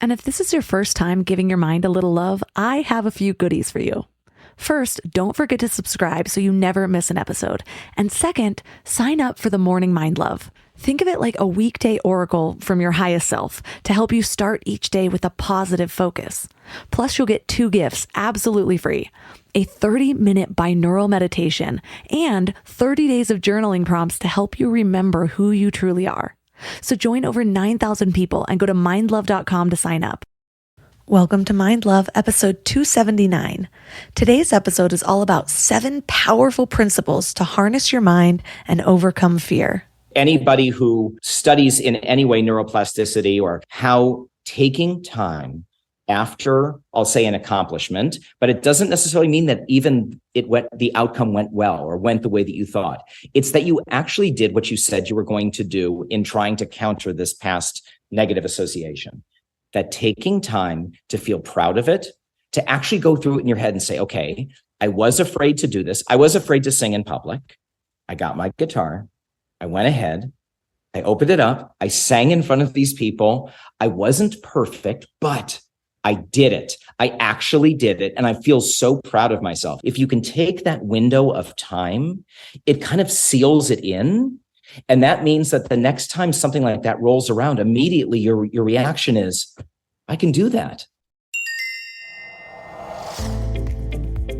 And if this is your first time giving your mind a little love, I have a few goodies for you. First, don't forget to subscribe so you never miss an episode. And second, sign up for the Morning Mind Love. Think of it like a weekday oracle from your highest self to help you start each day with a positive focus. Plus, you'll get 2 gifts absolutely free: a 30-minute binaural meditation and 30 days of journaling prompts to help you remember who you truly are. So join over 9,000 people and go to mindlove.com to sign up. Welcome to Mind Love, episode 279. Today's episode is all about 7 powerful principles to harness your mind and overcome fear. Anybody who studies in any way neuroplasticity or how taking time after, I'll say, an accomplishment, but it doesn't necessarily mean that even the outcome went well or went the way that you thought. It's that you actually did what you said you were going to do in trying to counter this past negative association. That taking time to feel proud of it, to actually go through it in your head and say, okay, I was afraid to do this. I was afraid to sing in public. I got my guitar. I went ahead. I opened it up. I sang in front of these people. I wasn't perfect, but I did it. I actually did it. And I feel so proud of myself. If you can take that window of time, it kind of seals it in. And that means that the next time something like that rolls around, immediately your reaction is, I can do that.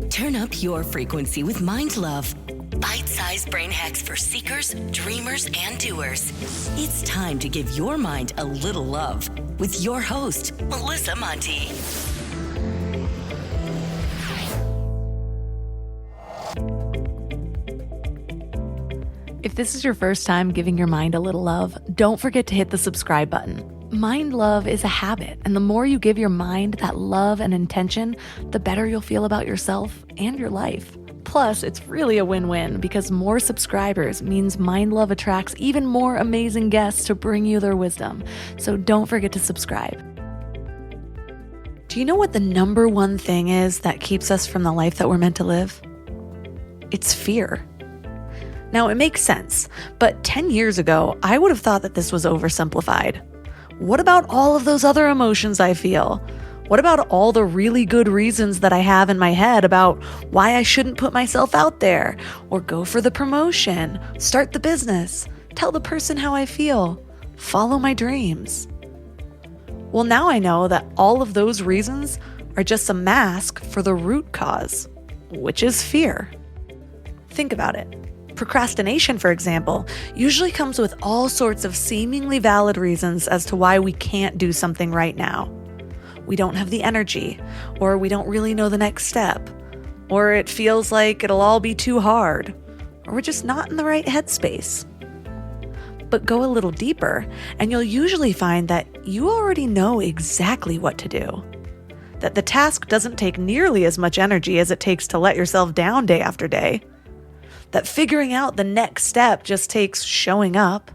Turn up your frequency with Mind Love. Bite-sized brain hacks for seekers, dreamers, and doers. It's time to give your mind a little love with your host, Melissa Monti. If this is your first time giving your mind a little love, don't forget to hit the subscribe button. Mind love is a habit, and the more you give your mind that love and intention, the better you'll feel about yourself and your life. Plus, it's really a win-win because more subscribers means Mind Love attracts even more amazing guests to bring you their wisdom. So don't forget to subscribe. Do you know what the number one thing is that keeps us from the life that we're meant to live? It's fear. Now, it makes sense, but 10 years ago, I would have thought that this was oversimplified. What about all of those other emotions I feel? What about all the really good reasons that I have in my head about why I shouldn't put myself out there, or go for the promotion, start the business, tell the person how I feel, follow my dreams? Well, now I know that all of those reasons are just a mask for the root cause, which is fear. Think about it. Procrastination, for example, usually comes with all sorts of seemingly valid reasons as to why we can't do something right now. We don't have the energy, or we don't really know the next step, or it feels like it'll all be too hard, or we're just not in the right headspace. But go a little deeper, and you'll usually find that you already know exactly what to do. That the task doesn't take nearly as much energy as it takes to let yourself down day after day. That figuring out the next step just takes showing up.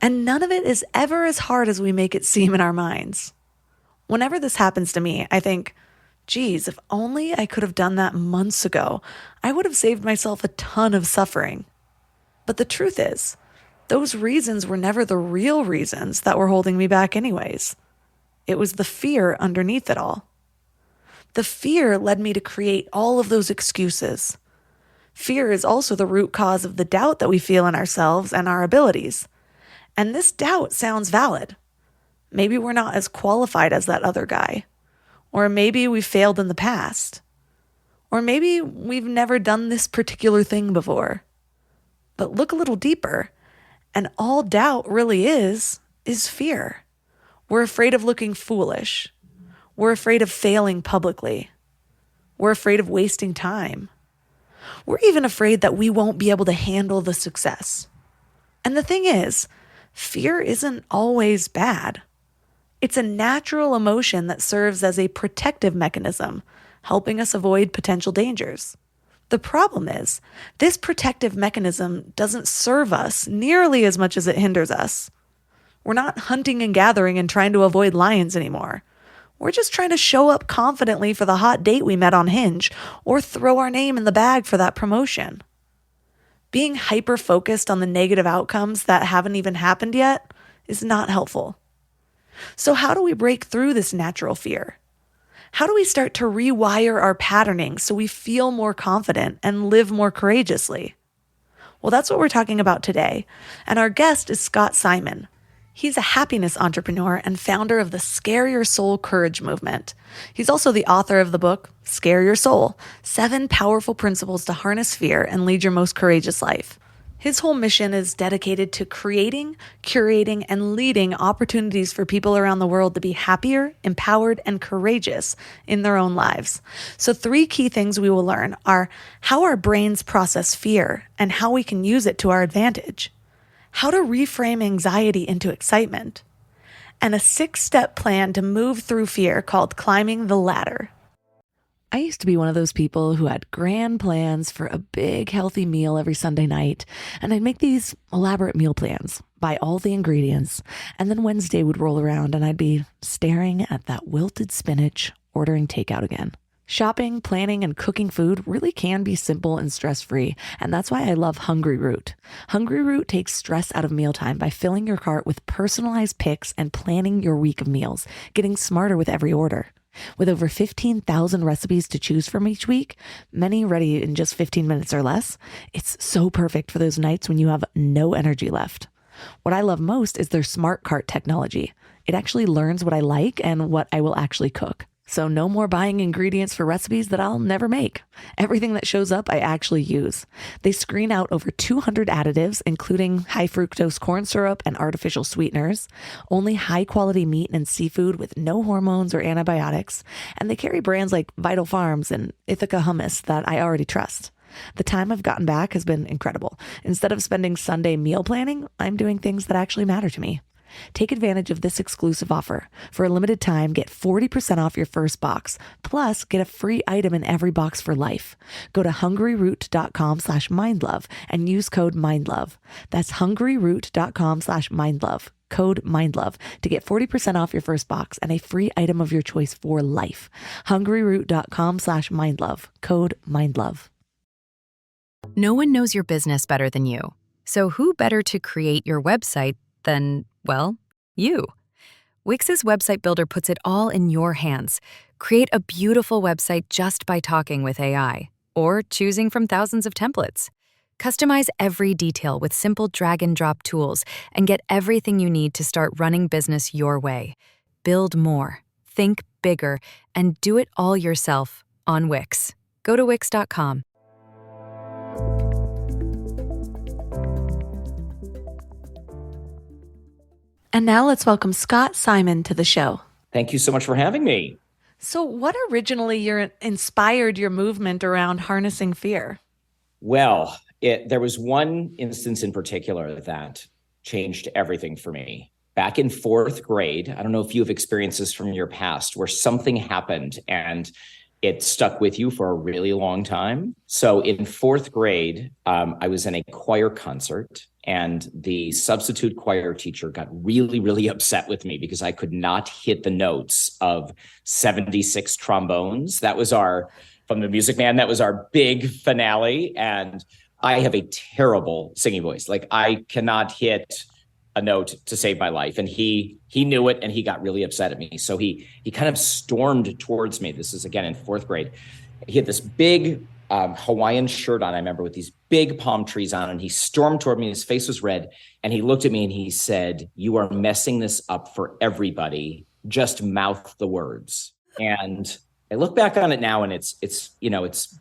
And none of it is ever as hard as we make it seem in our minds. Whenever this happens to me, I think, geez, if only I could have done that months ago, I would have saved myself a ton of suffering. But the truth is, those reasons were never the real reasons that were holding me back anyways. It was the fear underneath it all. The fear led me to create all of those excuses. Fear is also the root cause of the doubt that we feel in ourselves and our abilities. And this doubt sounds valid. Maybe we're not as qualified as that other guy. Or maybe we failed in the past. Or maybe we've never done this particular thing before. But look a little deeper, and all doubt really is fear. We're afraid of looking foolish. We're afraid of failing publicly. We're afraid of wasting time. We're even afraid that we won't be able to handle the success. And the thing is, fear isn't always bad. It's a natural emotion that serves as a protective mechanism, helping us avoid potential dangers. The problem is, this protective mechanism doesn't serve us nearly as much as it hinders us. We're not hunting and gathering and trying to avoid lions anymore. We're just trying to show up confidently for the hot date we met on Hinge, or throw our name in the bag for that promotion. Being hyper-focused on the negative outcomes that haven't even happened yet is not helpful. So how do we break through this natural fear? How do we start to rewire our patterning so we feel more confident and live more courageously? Well, that's what we're talking about today. And our guest is Scott Simon. He's a happiness entrepreneur and founder of the Scare Your Soul Courage movement. He's also the author of the book, Scare Your Soul: 7 Powerful Principles to Harness Fear and Lead Your Most Courageous Life. His whole mission is dedicated to creating, curating, and leading opportunities for people around the world to be happier, empowered, and courageous in their own lives. So 3 key things we will learn are how our brains process fear and how we can use it to our advantage, how to reframe anxiety into excitement, and a 6-step plan to move through fear called climbing the ladder. I used to be one of those people who had grand plans for a big, healthy meal every Sunday night, and I'd make these elaborate meal plans, buy all the ingredients, and then Wednesday would roll around and I'd be staring at that wilted spinach, ordering takeout again. Shopping, planning, and cooking food really can be simple and stress-free, and that's why I love Hungry Root. Hungry Root takes stress out of mealtime by filling your cart with personalized picks and planning your week of meals, getting smarter with every order. With over 15,000 recipes to choose from each week, many ready in just 15 minutes or less, it's so perfect for those nights when you have no energy left. What I love most is their smart cart technology. It actually learns what I like and what I will actually cook. So no more buying ingredients for recipes that I'll never make. Everything that shows up, I actually use. They screen out over 200 additives, including high fructose corn syrup and artificial sweeteners, only high quality meat and seafood with no hormones or antibiotics, and they carry brands like Vital Farms and Ithaca Hummus that I already trust. The time I've gotten back has been incredible. Instead of spending Sunday meal planning, I'm doing things that actually matter to me. Take advantage of this exclusive offer. For a limited time, get 40% off your first box, plus get a free item in every box for life. Go to hungryroot.com/mindlove and use code MINDLOVE. That's hungryroot.com/mindlove, code MINDLOVE, to get 40% off your first box and a free item of your choice for life. hungryroot.com/mindlove, code MINDLOVE. No one knows your business better than you. So who better to create your website than, well, you. Wix's website builder puts it all in your hands. Create a beautiful website just by talking with AI or choosing from thousands of templates. Customize every detail with simple drag and drop tools and get everything you need to start running business your way. Build more, think bigger, and do it all yourself on Wix. Go to Wix.com. And now let's welcome Scott Simon to the show. Thank you so much for having me. So what originally inspired your movement around harnessing fear? Well, there was one instance in particular that changed everything for me. Back in 4th grade, I don't know if you've experienced this from your past, where something happened and it stuck with you for a really long time. So in 4th grade, I was in a choir concert, and the substitute choir teacher got really, really upset with me because I could not hit the notes of 76 trombones. That was from the Music Man, that was our big finale. And I have a terrible singing voice. Like, I cannot hit a note to save my life. And he knew it, and he got really upset at me. So he kind of stormed towards me. This is again in 4th grade. He had this big Hawaiian shirt on, I remember, with these big palm trees on, and he stormed toward me. His face was red, and he looked at me and he said, "You are messing this up for everybody. Just mouth the words." And I look back on it now, and it's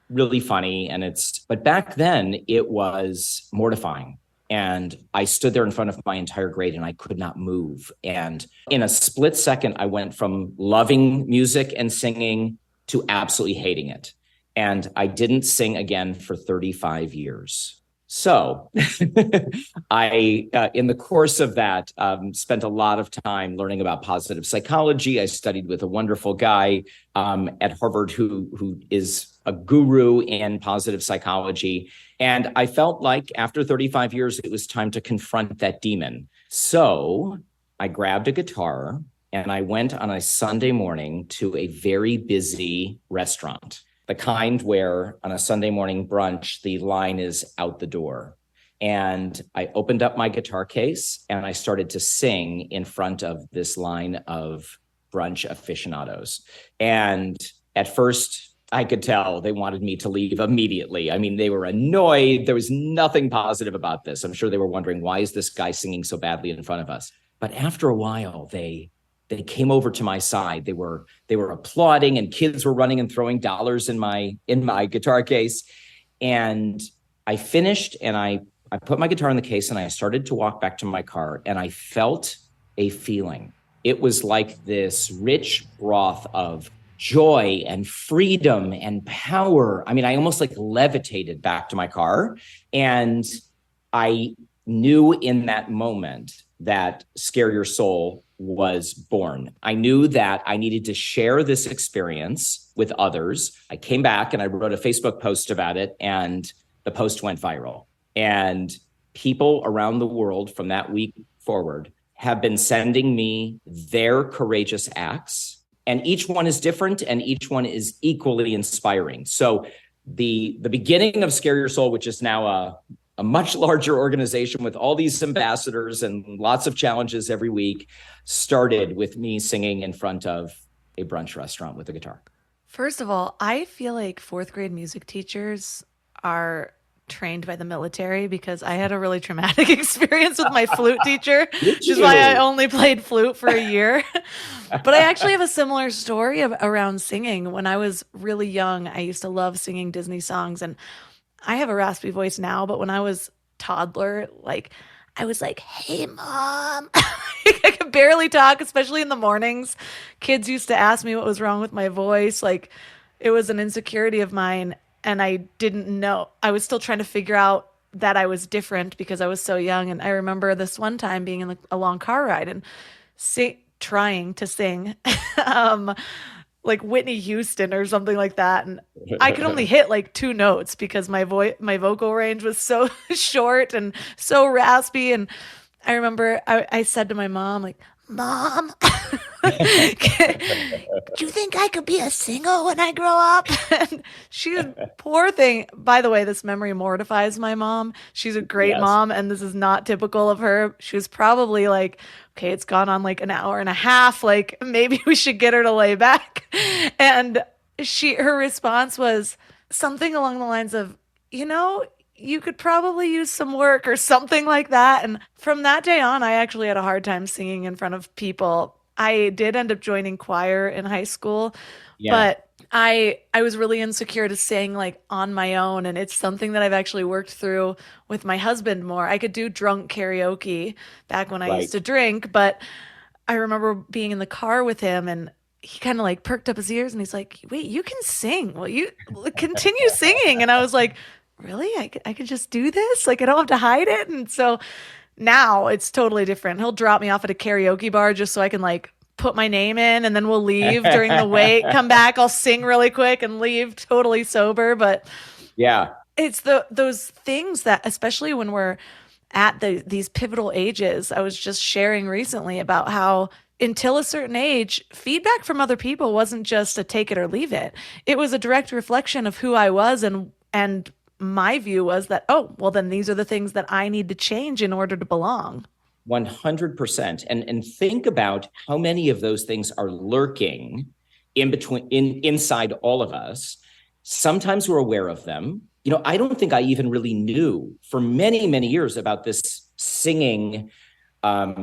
really funny, but back then it was mortifying. And I stood there in front of my entire grade and I could not move. And in a split second, I went from loving music and singing to absolutely hating it. And I didn't sing again for 35 years. So I, in the course of that, spent a lot of time learning about positive psychology. I studied with a wonderful guy at Harvard who is a guru in positive psychology. And I felt like after 35 years, it was time to confront that demon. So I grabbed a guitar and I went on a Sunday morning to a very busy restaurant, the kind where on a Sunday morning brunch, the line is out the door. And I opened up my guitar case and I started to sing in front of this line of brunch aficionados. And at first, I could tell they wanted me to leave immediately. I mean, they were annoyed. There was nothing positive about this. I'm sure they were wondering, why is this guy singing so badly in front of us? But after a while, they came over to my side. They were applauding, and kids were running and throwing dollars in my guitar case. And I finished, and I put my guitar in the case, and I started to walk back to my car, and I felt a feeling. It was like this rich broth of joy and freedom and power. I mean, I almost like levitated back to my car. And I knew in that moment that Scare Your Soul was born. I knew that I needed to share this experience with others. I came back and I wrote a Facebook post about it, and the post went viral. And people around the world from that week forward have been sending me their courageous acts. And each one is different, and each one is equally inspiring. So the beginning of Scare Your Soul, which is now a much larger organization with all these ambassadors and lots of challenges every week, started with me singing in front of a brunch restaurant with a guitar. First of all, I feel like fourth grade music teachers are trained by the military, because I had a really traumatic experience with my flute teacher, which is why I only played flute for a year. But I actually have a similar story around singing. When I was really young, I used to love singing Disney songs, and I have a raspy voice now, but when I was toddler, like I was like, "Hey, Mom." I could barely talk, especially in the mornings. Kids used to ask me what was wrong with my voice. Like, it was an insecurity of mine. And I didn't know. I was still trying to figure out that I was different because I was so young. And I remember this one time being in a long car ride and trying to sing like Whitney Houston or something like that. And I could only hit like 2 notes because my vocal range was so short and so raspy. And I remember I said to my mom, like, "Mom, do you think I could be a singer when I grow up?" And she, poor thing. By the way, this memory mortifies my mom. She's a great mom, and this is not typical of her. She was probably like, "Okay, it's gone on like an hour and a half. Like, maybe we should get her to lay back." And her response was something along the lines of, "You could probably use some work," or something like that. And from that day on, I actually had a hard time singing in front of people. I did end up joining choir in high school, but I was really insecure to sing like on my own. And it's something that I've actually worked through with my husband more. I could do drunk karaoke back when I used to drink, but I remember being in the car with him, and he kind of like perked up his ears, and he's like, "Wait, you can sing. Well, you continue singing." And I was like, "Really? I could just do this? Like, I don't have to hide it?" And so now it's totally different. He'll drop me off at a karaoke bar just so I can like put my name in, and then we'll leave during the wait, come back, I'll sing really quick and leave totally sober. But yeah, it's those things that, especially when we're at these pivotal ages, I was just sharing recently about how until a certain age, feedback from other people wasn't just a take it or leave it. It was a direct reflection of who I was, and my view was that, oh, well, then these are the things that I need to change in order to belong. 100%. And think about how many of those things are lurking inside all of us. Sometimes we're aware of them. I don't think I even really knew for many, many years about this singing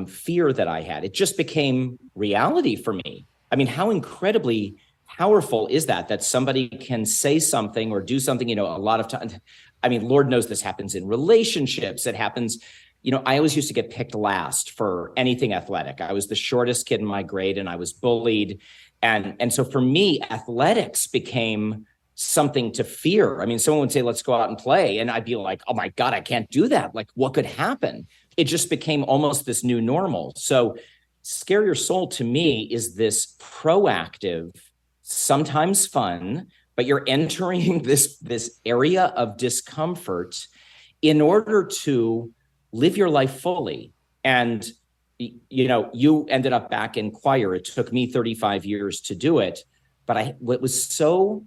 fear that I had. It just became reality for me. I mean, how incredibly powerful is that somebody can say something or do something, a lot of times. I mean, Lord knows this happens in relationships. It happens, I always used to get picked last for anything athletic. I was the shortest kid in my grade, and I was bullied. And so for me, athletics became something to fear. I mean, someone would say, "Let's go out and play." And I'd be like, "Oh my God, I can't do that. Like, what could happen?" It just became almost this new normal. So Scare Your Soul to me is this proactive, sometimes fun, but you're entering this area of discomfort in order to live your life fully. And, you ended up back in choir. It took me 35 years to do it. But what was so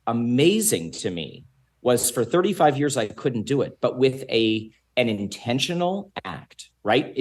amazing to me was for 35 years, I couldn't do it. But with a an intentional act, right?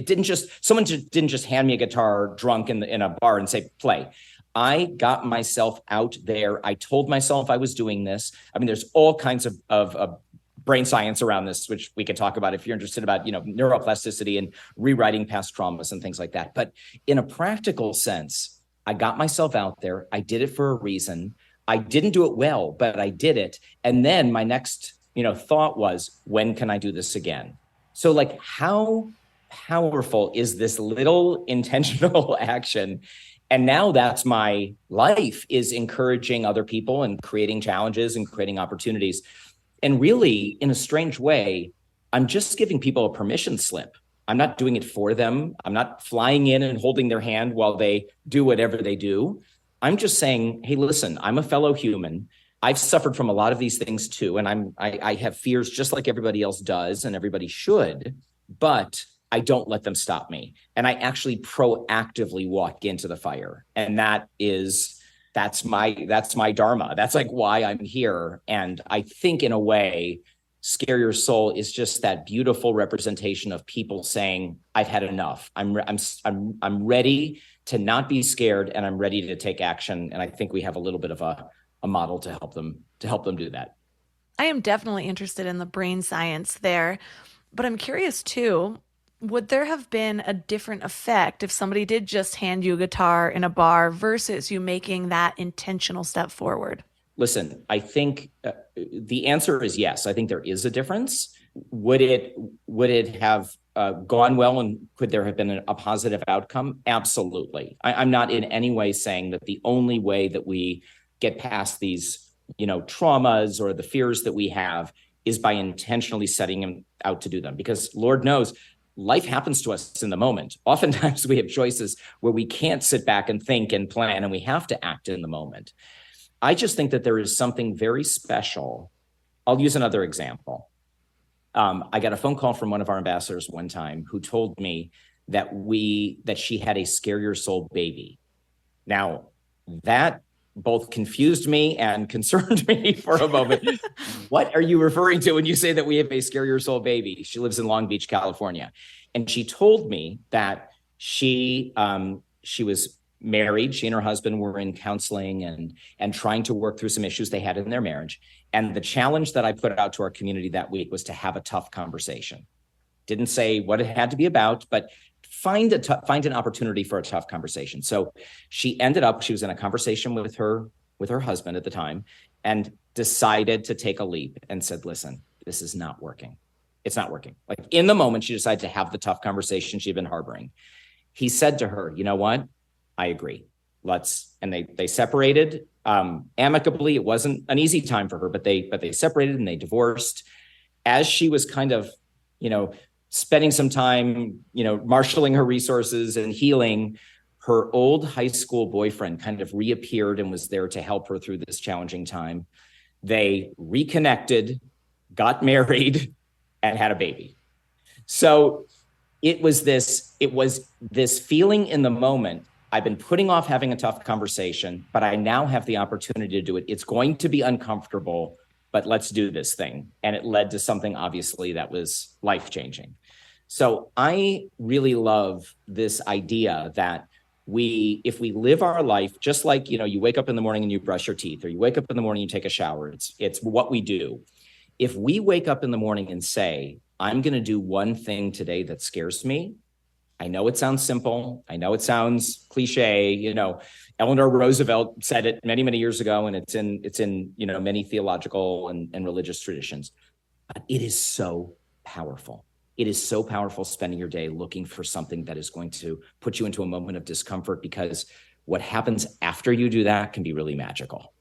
Someone didn't just hand me a guitar drunk in a bar and say, play. I got myself out there. I told myself I was doing this. I mean, there's all kinds of brain science around this, which we could talk about if you're interested about, neuroplasticity and rewriting past traumas and things like that. But in a practical sense, I got myself out there. I did it for a reason. I didn't do it well, but I did it. And then my next, thought was, when can I do this again? So like, how powerful is this little intentional action? And now that's my life, is encouraging other people and creating challenges and creating opportunities. And really, in a strange way, I'm just giving people a permission slip. I'm not doing it for them. I'm not flying in and holding their hand while they do whatever they do. I'm just saying, hey, listen, I'm a fellow human. I've suffered from a lot of these things too. And I have fears just like everybody else does, and everybody should, but I don't let them stop me. And I actually proactively walk into the fire. And that's my dharma. That's like why I'm here. And I think in a way, Scare Your Soul is just that beautiful representation of people saying, I've had enough. I'm ready to not be scared, and I'm ready to take action. And I think we have a little bit of a model to help them do that. I am definitely interested in the brain science there, but I'm curious too, would there have been a different effect if somebody did just hand you a guitar in a bar versus you making that intentional step forward? Listen, I think the answer is yes. I think there is a difference. Would it have gone well, and could there have been a positive outcome? Absolutely. I'm not in any way saying that the only way that we get past these, traumas or the fears that we have is by intentionally setting them out to do them. Because Lord knows, life happens to us in the moment. Oftentimes we have choices where we can't sit back and think and plan, and we have to act in the moment. I just think that there is something very special. I'll use another example. I got a phone call from one of our ambassadors one time who told me that she had a Scare Your Soul baby. Now, that both confused me and concerned me for a moment. What are you referring to when you say that we have a Scare Your Soul baby? She lives in Long Beach, California. And she told me that she was married. She and her husband were in counseling and trying to work through some issues they had in their marriage. And the challenge that I put out to our community that week was to have a tough conversation. Didn't say what it had to be about, but find an opportunity for a tough conversation. So she was in a conversation with her husband at the time, and decided to take a leap and said, listen, this is not working. It's not working. Like in the moment, she decided to have the tough conversation she'd been harboring. He said to her, you know what? I agree. And they separated amicably. It wasn't an easy time for her, but they separated and they divorced. As she was kind of, spending some time, marshaling her resources and healing, her old high school boyfriend kind of reappeared and was there to help her through this challenging time. They reconnected, got married, and had a baby. So it was this feeling in the moment. I've been putting off having a tough conversation, but I now have the opportunity to do it. It's going to be uncomfortable, but let's do this thing. And it led to something obviously that was life-changing. So I really love this idea that if we live our life, just like, you wake up in the morning and you brush your teeth, or you wake up in the morning and you take a shower, it's what we do. If we wake up in the morning and say, I'm going to do one thing today that scares me, I know it sounds simple. I know it sounds cliche. Eleanor Roosevelt said it many, many years ago, and it's in many theological and religious traditions. But it is so powerful. It is so powerful spending your day looking for something that is going to put you into a moment of discomfort, because what happens after you do that can be really magical.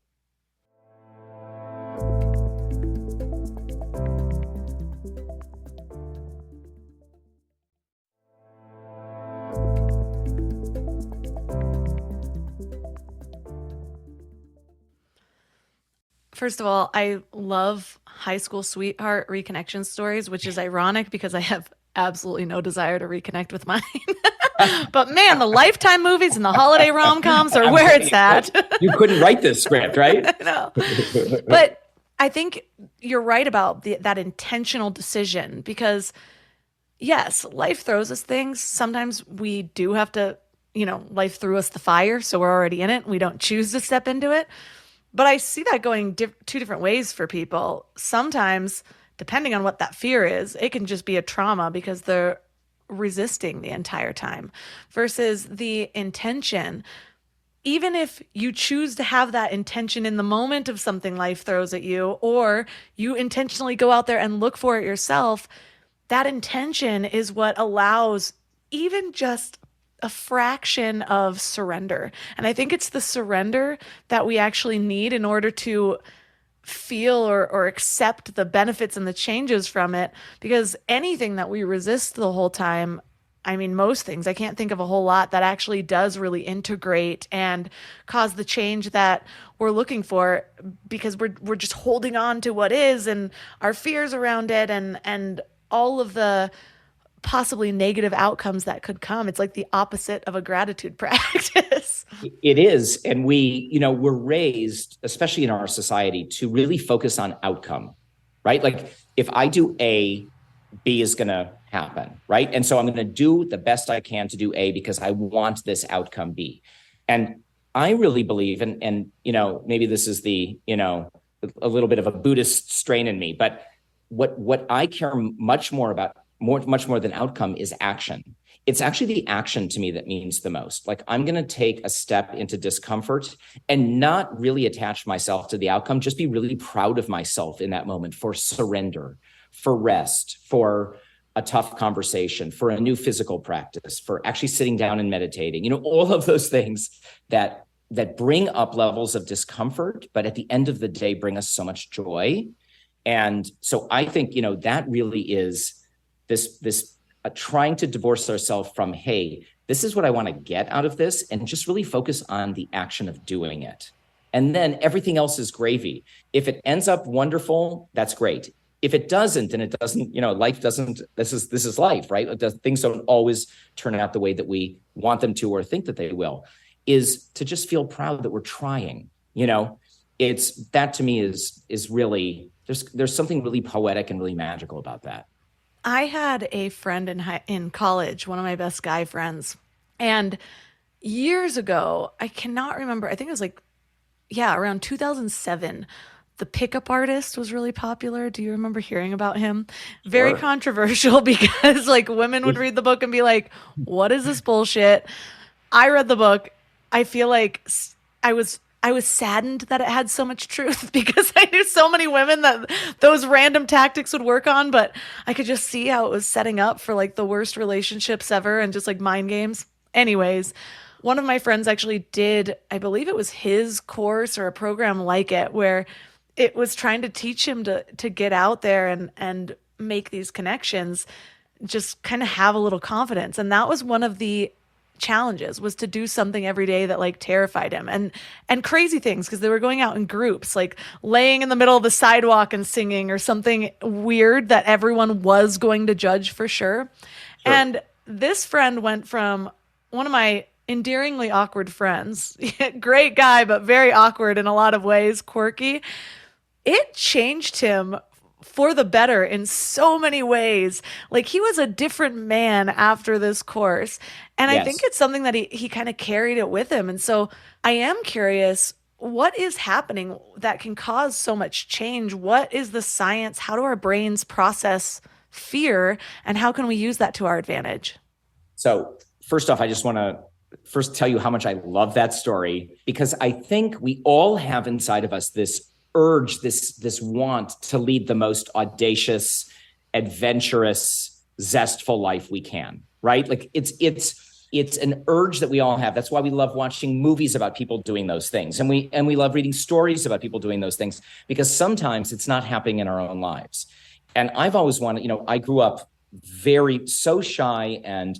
First of all, I love high school sweetheart reconnection stories, which is ironic because I have absolutely no desire to reconnect with mine. But man, the Lifetime movies and the holiday rom-coms are where it's at. You couldn't write this script, right? No. But I think you're right about that intentional decision, because yes, life throws us things. Sometimes we do have to, life threw us the fire, so we're already in it. We don't choose to step into it. But I see that going two different ways for people. Sometimes, depending on what that fear is, it can just be a trauma because they're resisting the entire time versus the intention. Even if you choose to have that intention in the moment of something life throws at you, or you intentionally go out there and look for it yourself, that intention is what allows even just a fraction of surrender. And I think it's the surrender that we actually need in order to feel or accept the benefits and the changes from it. Because anything that we resist the whole time, I mean, most things, I can't think of a whole lot that actually does really integrate and cause the change that we're looking for, because we're just holding on to what is and our fears around it and all of the possibly negative outcomes that could come. It's like the opposite of a gratitude practice. It is. And we're raised, especially in our society, to really focus on outcome, right? Like if I do A, B is going to happen, right? And so I'm going to do the best I can to do A because I want this outcome B. And I really believe, and maybe this is a little bit of a Buddhist strain in me, but what I care much more about, much more than outcome, is action. It's actually the action to me that means the most. Like I'm going to take a step into discomfort and not really attach myself to the outcome, just be really proud of myself in that moment for surrender, for rest, for a tough conversation, for a new physical practice, for actually sitting down and meditating, all of those things that bring up levels of discomfort, but at the end of the day, bring us so much joy. And so I think, that really is this trying to divorce ourselves from, hey, this is what I want to get out of this, and just really focus on the action of doing it. And then everything else is gravy. If it ends up wonderful, that's great. If it doesn't, and it doesn't, life doesn't, this is life, right? Things don't always turn out the way that we want them to or think that they will, is to just feel proud that we're trying. It's that to me is really, there's something really poetic and really magical about that. I had a friend in college, one of my best guy friends, and years ago, I cannot remember, I think it was around 2007, the pickup artist was really popular. Do you remember hearing about him? Very Sure. controversial because women would read the book and be like, what is this bullshit? I read the book. I feel like I was saddened that it had so much truth because I knew so many women that those random tactics would work on, but I could just see how it was setting up for the worst relationships ever and just mind games. Anyways, one of my friends actually did, I believe it was his course or a program like it, where it was trying to teach him to get out there and make these connections, just kind of have a little confidence. And that was one of the challenges, was to do something every day that terrified him, and crazy things, because they were going out in groups, laying in the middle of the sidewalk and singing, or something weird that everyone was going to judge for sure. And this friend went from one of my endearingly awkward friends, great guy, but very awkward in a lot of ways, quirky. It changed him for the better in so many ways. He was a different man after this course. And I think it's something that he kind of carried it with him. And so I am curious, what is happening that can cause so much change? What is the science? How do our brains process fear? And how can we use that to our advantage? So first off, I just want to first tell you how much I love that story, because I think we all have inside of us this urge, this want to lead the most audacious, adventurous, zestful life we can, right? It's an urge that we all have. That's why we love watching movies about people doing those things. And we love reading stories about people doing those things, because sometimes it's not happening in our own lives. And I've always wanted, I grew up so shy and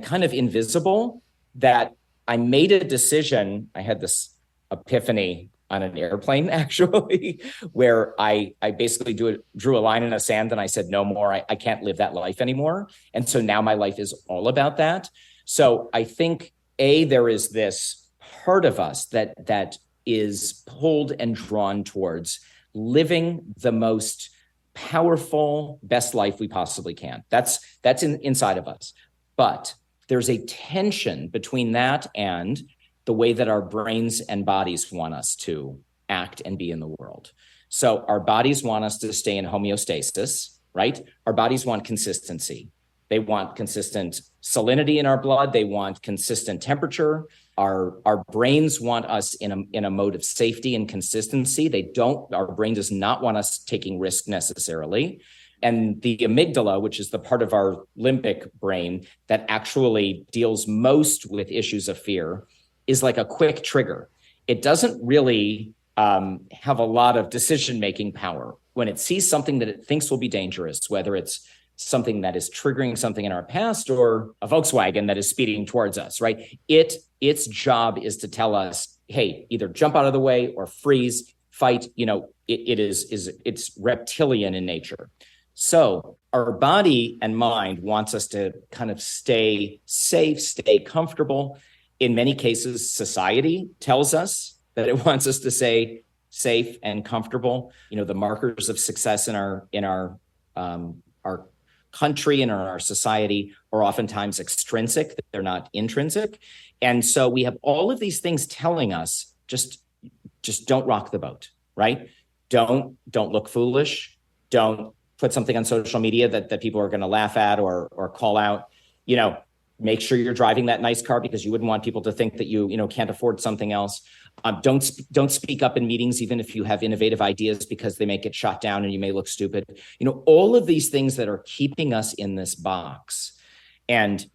kind of invisible, that I made a decision. I had this epiphany on an airplane, actually, where I basically drew a line in the sand, and I said, no more, I can't live that life anymore. And so now my life is all about that. So I think, there is this part of us that is pulled and drawn towards living the most powerful, best life we possibly can. That's inside of us. But there's a tension between that and the way that our brains and bodies want us to act and be in the world. So our bodies want us to stay in homeostasis, right? Our bodies want consistency. They want consistent salinity in our blood. They want consistent temperature. Our brains want us in a mode of safety and consistency. Our brain does not want us taking risk necessarily. And the amygdala, which is the part of our limbic brain that actually deals most with issues of fear, is like a quick trigger. It doesn't really have a lot of decision-making power. When it sees something that it thinks will be dangerous, whether it's something that is triggering something in our past or a Volkswagen that is speeding towards us, right? Its job is to tell us, hey, either jump out of the way or freeze, fight. It's reptilian in nature. So our body and mind wants us to kind of stay safe, stay comfortable. In many cases, society tells us that it wants us to stay safe and comfortable. The markers of success in our country and in our society are oftentimes extrinsic; they're not intrinsic. And so we have all of these things telling us, just don't rock the boat, right? Don't look foolish. Don't put something on social media that people are going to laugh at or call out. Make sure you're driving that nice car because you wouldn't want people to think that you can't afford something else. Don't speak up in meetings, even if you have innovative ideas, because they may get shot down and you may look stupid. All of these things that are keeping us in this box. And,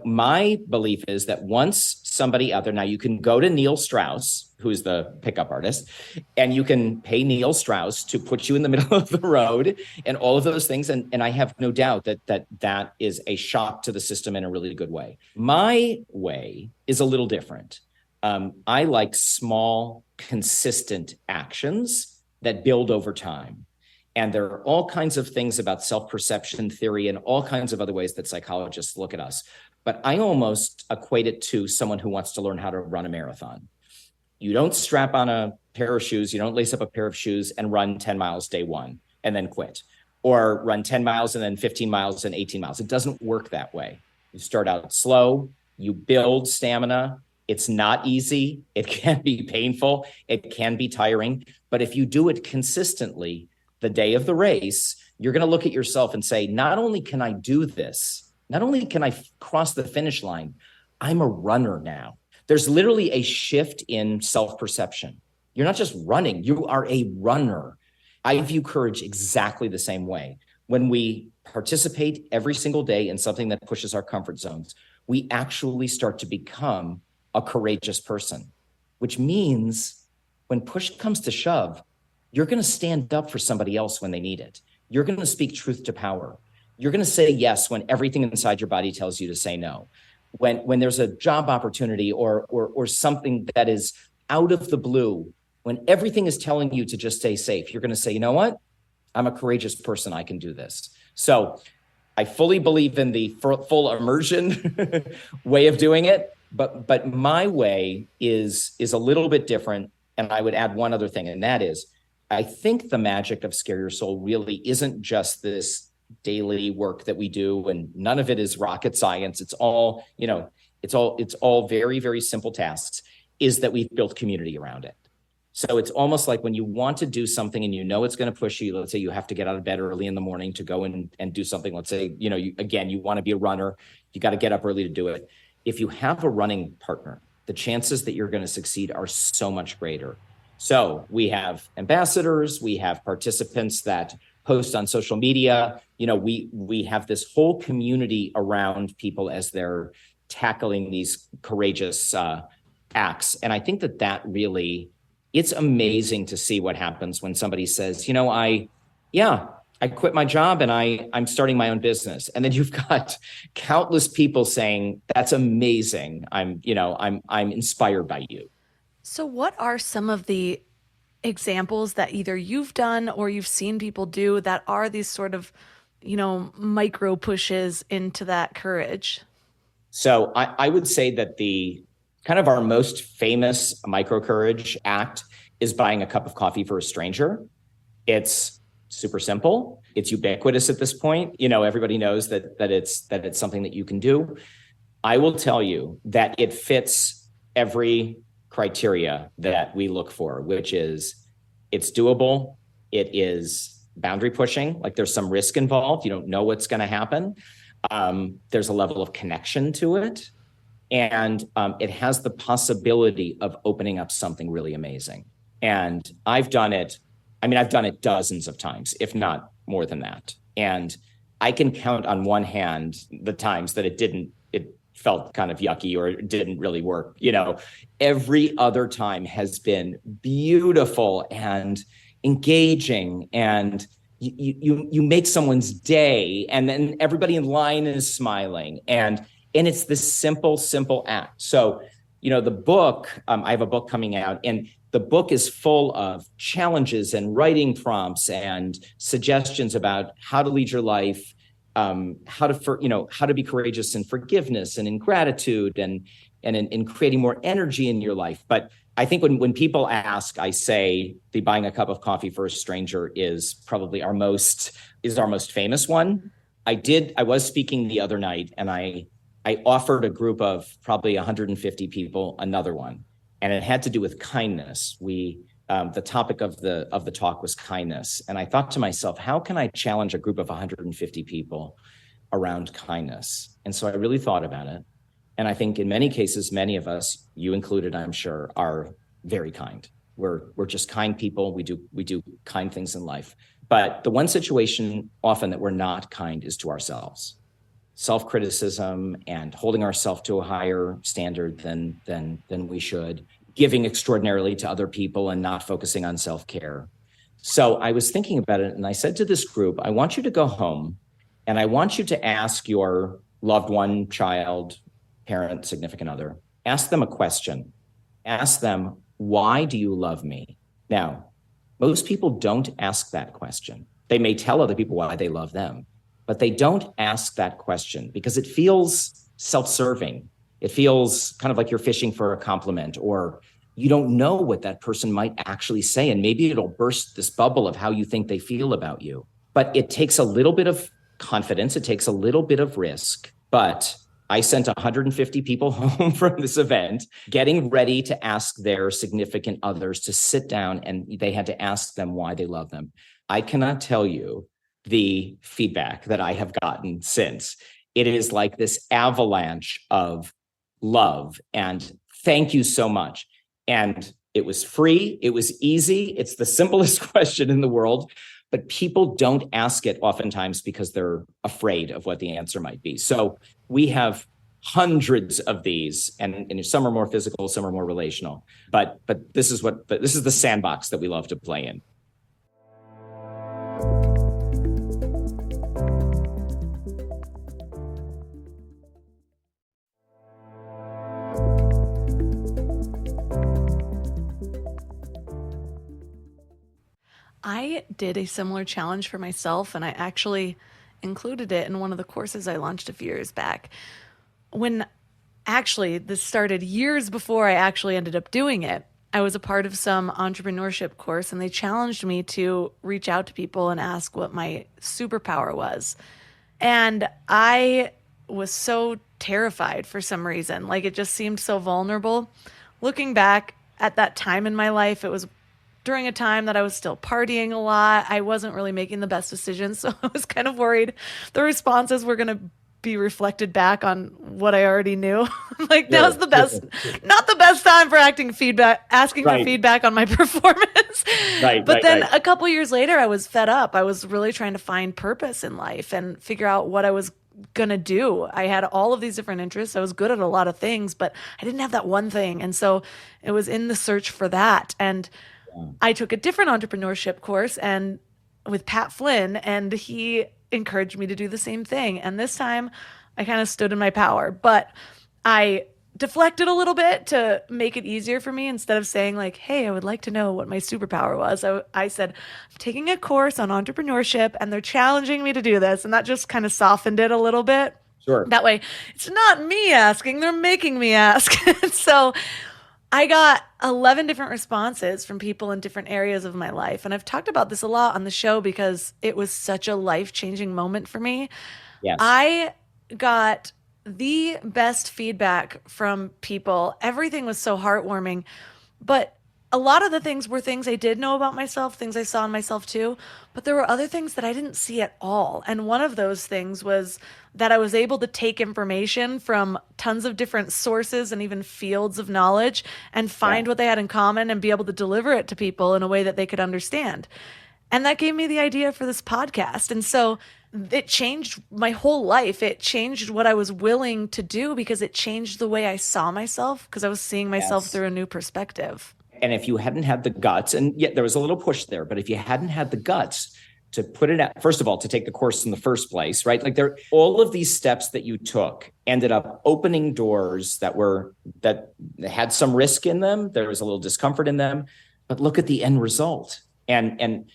my belief is that once somebody out there, now you can go to Neil Strauss, who's the pickup artist, and you can pay Neil Strauss to put you in the middle of the road and all of those things. And I have no doubt that is a shock to the system in a really good way. My way is a little different. I like small, consistent actions that build over time. And there are all kinds of things about self-perception theory and all kinds of other ways that psychologists look at us. But I almost equate it to someone who wants to learn how to run a marathon. You don't strap on a pair of shoes, you don't lace up a pair of shoes and run 10 miles day one and then quit, or run 10 miles and then 15 miles and 18 miles. It doesn't work that way. You start out slow, you build stamina. It's not easy. It can be painful. It can be tiring. But if you do it consistently, the day of the race, you're going to look at yourself and say, not only can I do this, not only can I cross the finish line, I'm a runner now. There's literally a shift in self-perception. You're not just running, you are a runner. I view courage exactly the same way. When we participate every single day in something that pushes our comfort zones, we actually start to become a courageous person, which means when push comes to shove, you're going to stand up for somebody else when they need it. You're going to speak truth to power. You're going to say yes when everything inside your body tells you to say no. When there's a job opportunity or something that is out of the blue, when everything is telling you to just stay safe, you're going to say, you know what? I'm a courageous person. I can do this. So I fully believe in the full immersion way of doing it. But my way is a little bit different. And I would add one other thing, and that is, I think the magic of Scare Your Soul really isn't just this daily work that we do, and none of it is rocket science. It's all, it's all very, very simple tasks, is that we've built community around it. So it's almost like when you want to do something and it's going to push you, let's say you have to get out of bed early in the morning to go and do something. Let's say, you want to be a runner, you got to get up early to do it. If you have a running partner, the chances that you're going to succeed are so much greater. So we have ambassadors, we have participants that post on social media. We have this whole community around people as they're tackling these courageous acts. And I think that really, it's amazing to see what happens when somebody says, I quit my job and I'm starting my own business. And then you've got countless people saying, that's amazing. I'm inspired by you. So what are some of the examples that either you've done or you've seen people do that are these sort of, micro pushes into that courage? So I would say that the kind of our most famous micro courage act is buying a cup of coffee for a stranger. It's super simple. It's ubiquitous at this point. Everybody knows that it's something that you can do. I will tell you that it fits every criteria that we look for, which is it's doable. It is boundary pushing. Like there's some risk involved. You don't know what's going to happen. There's a level of connection to it. And it has the possibility of opening up something really amazing. And I've done it dozens of times, if not more than that. And I can count on one hand the times that it felt kind of yucky or it didn't really work. Every other time has been beautiful and engaging, and you make someone's day, and then everybody in line is smiling, and it's this simple act. So, the book, I have a book coming out, and the book is full of challenges and writing prompts and suggestions about how to lead your life, how to be courageous in forgiveness and in gratitude and in creating more energy in your life. But I think when people ask, I say the buying a cup of coffee for a stranger is probably our most famous one. I was speaking the other night, and I offered a group of probably 150 people another one, and it had to do with kindness. The topic of the talk was kindness. And I thought to myself, how can I challenge a group of 150 people around kindness? And so I really thought about it. And I think in many cases, many of us, you included, I'm sure, are very kind. We're just kind people. We do kind things in life. But the one situation often that we're not kind is to ourselves. Self-criticism and holding ourselves to a higher standard than we should, giving extraordinarily to other people and not focusing on self-care. So I was thinking about it, and I said to this group, I want you to go home and I want you to ask your loved one, child, parent, significant other, ask them a question. Ask them, why do you love me? Now, most people don't ask that question. They may tell other people why they love them, but they don't ask that question because it feels self-serving. It feels kind of like you're fishing for a compliment, or you don't know what that person might actually say. And maybe it'll burst this bubble of how you think they feel about you. But it takes a little bit of confidence. It takes a little bit of risk. But I sent 150 people home from this event, getting ready to ask their significant others to sit down, and they had to ask them why they love them. I cannot tell you the feedback that I have gotten since. It is like this avalanche of love and thank you so much. And it was free. It was easy. It's the simplest question in the world, but people don't ask it oftentimes because they're afraid of what the answer might be. So we have hundreds of these, and some are more physical, some are more relational, but this is the sandbox that we love to play in. I did a similar challenge for myself, and I actually included it in one of the courses I launched a few years back. When actually this started years before I actually ended up doing it. I was a part of some entrepreneurship course, and they challenged me to reach out to people and ask what my superpower was. And I was so terrified for some reason. Like, it just seemed so vulnerable. Looking back at that time in my life, it was during a time that I was still partying a lot. I wasn't really making the best decisions, so I was kind of worried the responses were going to be reflected back on what I already knew. Like, now's the best, not the best time for asking for feedback on my performance. But then a couple years later, I was fed up. I was really trying to find purpose in life and figure out what I was going to do. I had all of these different interests. I was good at a lot of things, but I didn't have that one thing. And so it was in the search for that. And I took a different entrepreneurship course and with Pat Flynn, and he encouraged me to do the same thing. And this time I kind of stood in my power, but I deflected a little bit to make it easier for me. Instead of saying like, hey, I would like to know what my superpower was, I said, I'm taking a course on entrepreneurship and they're challenging me to do this. And that just kind of softened it a little bit. Sure. That way it's not me asking, they're making me ask. So I got 11 different responses from people in different areas of my life. And I've talked about this a lot on the show because it was such a life-changing moment for me. Yes. I got the best feedback from people. Everything was so heartwarming, but a lot of the things were things I did know about myself, things I saw in myself too, but there were other things that I didn't see at all. And one of those things was that I was able to take information from tons of different sources and even fields of knowledge and Yeah. find what they had in common and be able to deliver it to people in a way that they could understand. And that gave me the idea for this podcast. And so it changed my whole life. It changed what I was willing to do because it changed the way I saw myself because I was seeing myself Yes. through a new perspective. And if you hadn't had the guts, and yet there was a little push there, but if you hadn't had the guts to put it out, first of all, to take the course in the first place, right? Like all of these steps that you took ended up opening doors that had some risk in them. There was a little discomfort in them, but look at the end result. And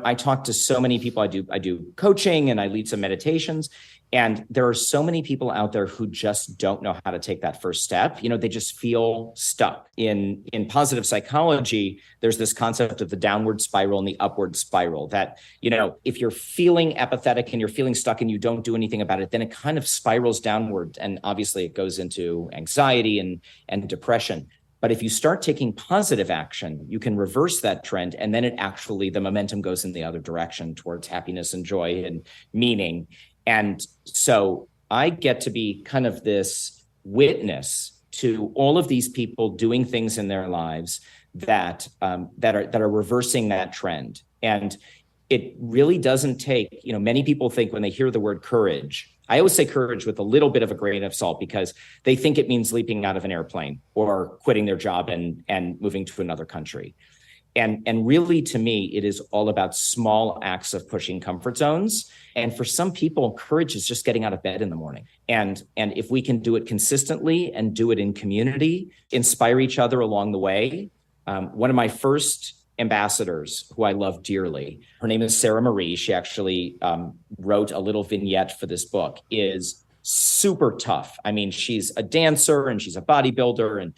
I talk to so many people. I do coaching and I lead some meditations. And there are so many people out there who just don't know how to take that first step. They just feel stuck. In positive psychology, there's this concept of the downward spiral and the upward spiral that, if you're feeling apathetic and you're feeling stuck and you don't do anything about it, then it kind of spirals downward. And obviously it goes into anxiety and depression. But if you start taking positive action, you can reverse that trend. And then the momentum goes in the other direction towards happiness and joy and meaning. And so I get to be kind of this witness to all of these people doing things in their lives that are reversing that trend. And it really doesn't take, many people think when they hear the word courage, I always say courage with a little bit of a grain of salt because they think it means leaping out of an airplane or quitting their job and moving to another country. And really, to me, it is all about small acts of pushing comfort zones. And for some people, courage is just getting out of bed in the morning. And if we can do it consistently and do it in community, inspire each other along the way. One of my first ambassadors, who I love dearly, her name is Sarah Marie. She actually wrote a little vignette for this book, is super tough. I mean, she's a dancer and she's a bodybuilder and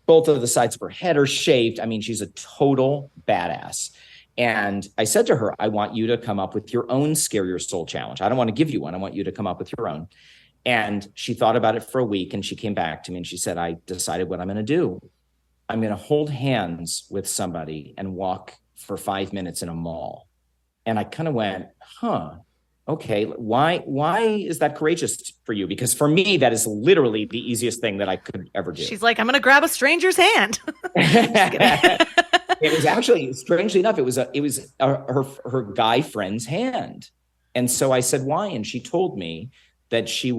both of the sides of her head are shaved. I mean, she's a total badass. And I said to her, I want you to come up with your own Scare Your Soul challenge. I don't want to give you one. I want you to come up with your own. And she thought about it for a week and she came back to me and she said, I decided what I'm going to do. I'm going to hold hands with somebody and walk for 5 minutes in a mall. And I kind of went, okay, why is that courageous for you? Because for me, that is literally the easiest thing that I could ever do. She's like, I'm going to grab a stranger's hand. It was actually, strangely enough, it was her guy friend's hand. And so I said, why? And she told me that she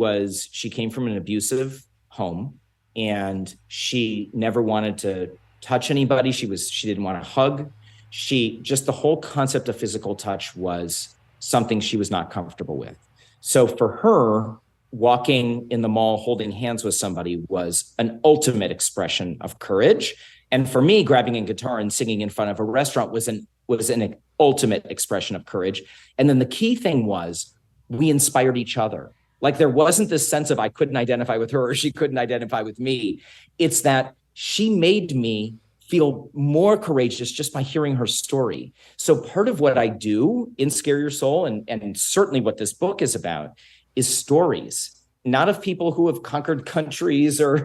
came from an abusive home and she never wanted to touch anybody. She didn't want to hug. Just the whole concept of physical touch was something she was not comfortable with. So for her, walking in the mall, holding hands with somebody was an ultimate expression of courage. And for me, grabbing a guitar and singing in front of a restaurant was an ultimate expression of courage. And then the key thing was we inspired each other. Like there wasn't this sense of I couldn't identify with her or she couldn't identify with me. It's that she made me feel more courageous just by hearing her story. So part of what I do in Scare Your Soul, and certainly what this book is about, is stories, not of people who have conquered countries or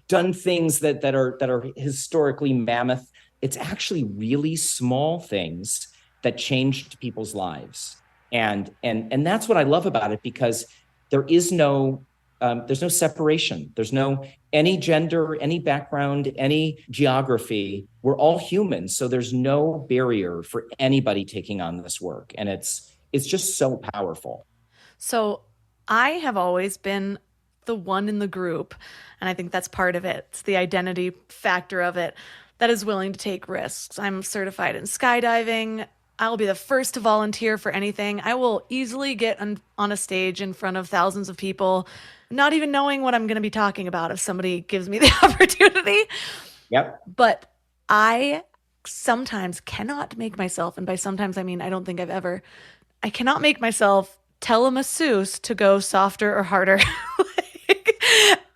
done things that are historically mammoth. It's actually really small things that changed people's lives. And that's what I love about it, because there's no separation. There's no any gender, any background, any geography. We're all humans. So there's no barrier for anybody taking on this work. And it's just so powerful. So I have always been the one in the group, and I think that's part of it. It's the identity factor of it that is willing to take risks. I'm certified in skydiving. I'll be the first to volunteer for anything. I will easily get on a stage in front of thousands of people, not even knowing what I'm going to be talking about if somebody gives me the opportunity. Yep. But I sometimes cannot make myself, and by sometimes I mean I don't think I cannot make myself tell a masseuse to go softer or harder.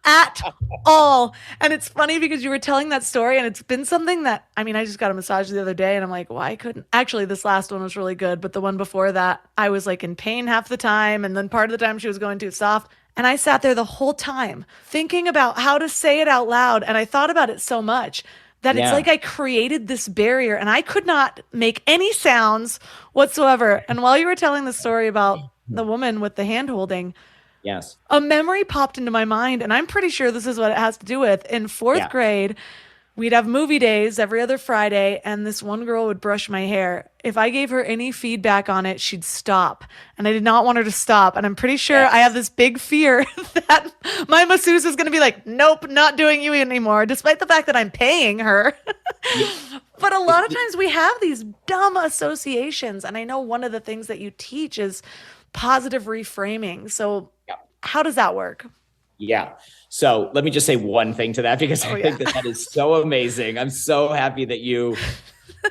at all. And it's funny because you were telling that story, and it's been something that, I mean, I just got a massage the other day and I'm like, why couldn't, actually, this last one was really good. But the one before that, I was like in pain half the time. And then part of the time she was going too soft. And I sat there the whole time thinking about how to say it out loud. And I thought about it so much that it's Yeah. like I created this barrier and I could not make any sounds whatsoever. And while you were telling the story about the woman with the hand holding, Yes. a memory popped into my mind, and I'm pretty sure this is what it has to do with. In fourth Yeah. grade, we'd have movie days every other Friday, and this one girl would brush my hair. If I gave her any feedback on it, she'd stop. And I did not want her to stop. And I'm pretty sure Yes. I have this big fear that my masseuse is going to be like, nope, not doing you anymore, despite the fact that I'm paying her. But a lot of times we have these dumb associations. And I know one of the things that you teach is positive reframing. So Yeah. how does that work? Yeah. So let me just say one thing to that, because I think that is so amazing. I'm so happy that you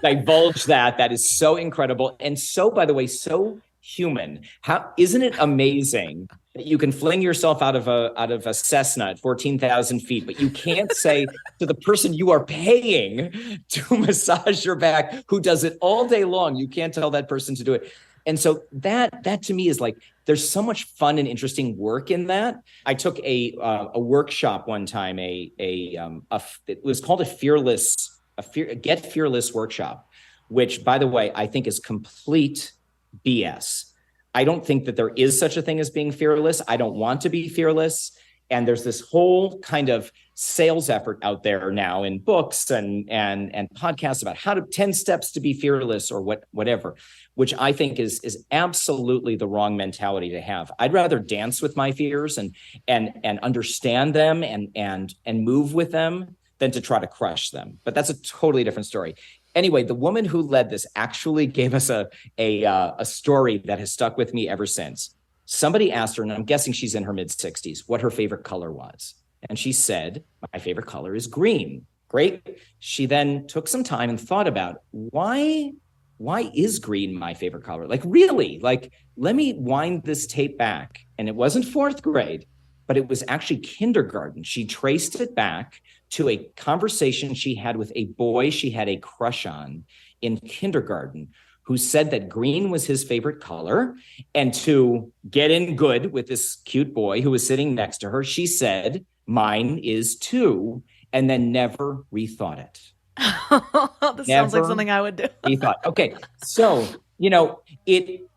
divulged that. That is so incredible. And so, by the way, so human. How isn't it amazing that you can fling yourself out of a Cessna at 14,000 feet, but you can't say to the person you are paying to massage your back, who does it all day long, you can't tell that person to do it. And so that to me is like, there's so much fun and interesting work in that. I took a workshop one time, it was called a Get Fearless workshop, which, by the way, I think is complete BS. I don't think that there is such a thing as being fearless. I don't want to be fearless. And there's this whole kind of sales effort out there now in books and podcasts about how to 10 steps to be fearless or whatever, which I think is absolutely the wrong mentality to have. I'd rather dance with my fears and understand them and move with them than to try to crush them. But that's a totally different story. Anyway, the woman who led this actually gave us a story that has stuck with me ever since. Somebody asked her, and I'm guessing she's in her mid-60s, what her favorite color was. And she said, my favorite color is green. Great. She then took some time and thought about why is green my favorite color? Like, really? Like, let me wind this tape back. And it wasn't fourth grade, but it was actually kindergarten. She traced it back to a conversation she had with a boy she had a crush on in kindergarten, who said that green was his favorite color. And to get in good with this cute boy who was sitting next to her, she said, mine is too, and then never rethought it. This sounds like something I would do. Rethought. Okay. So,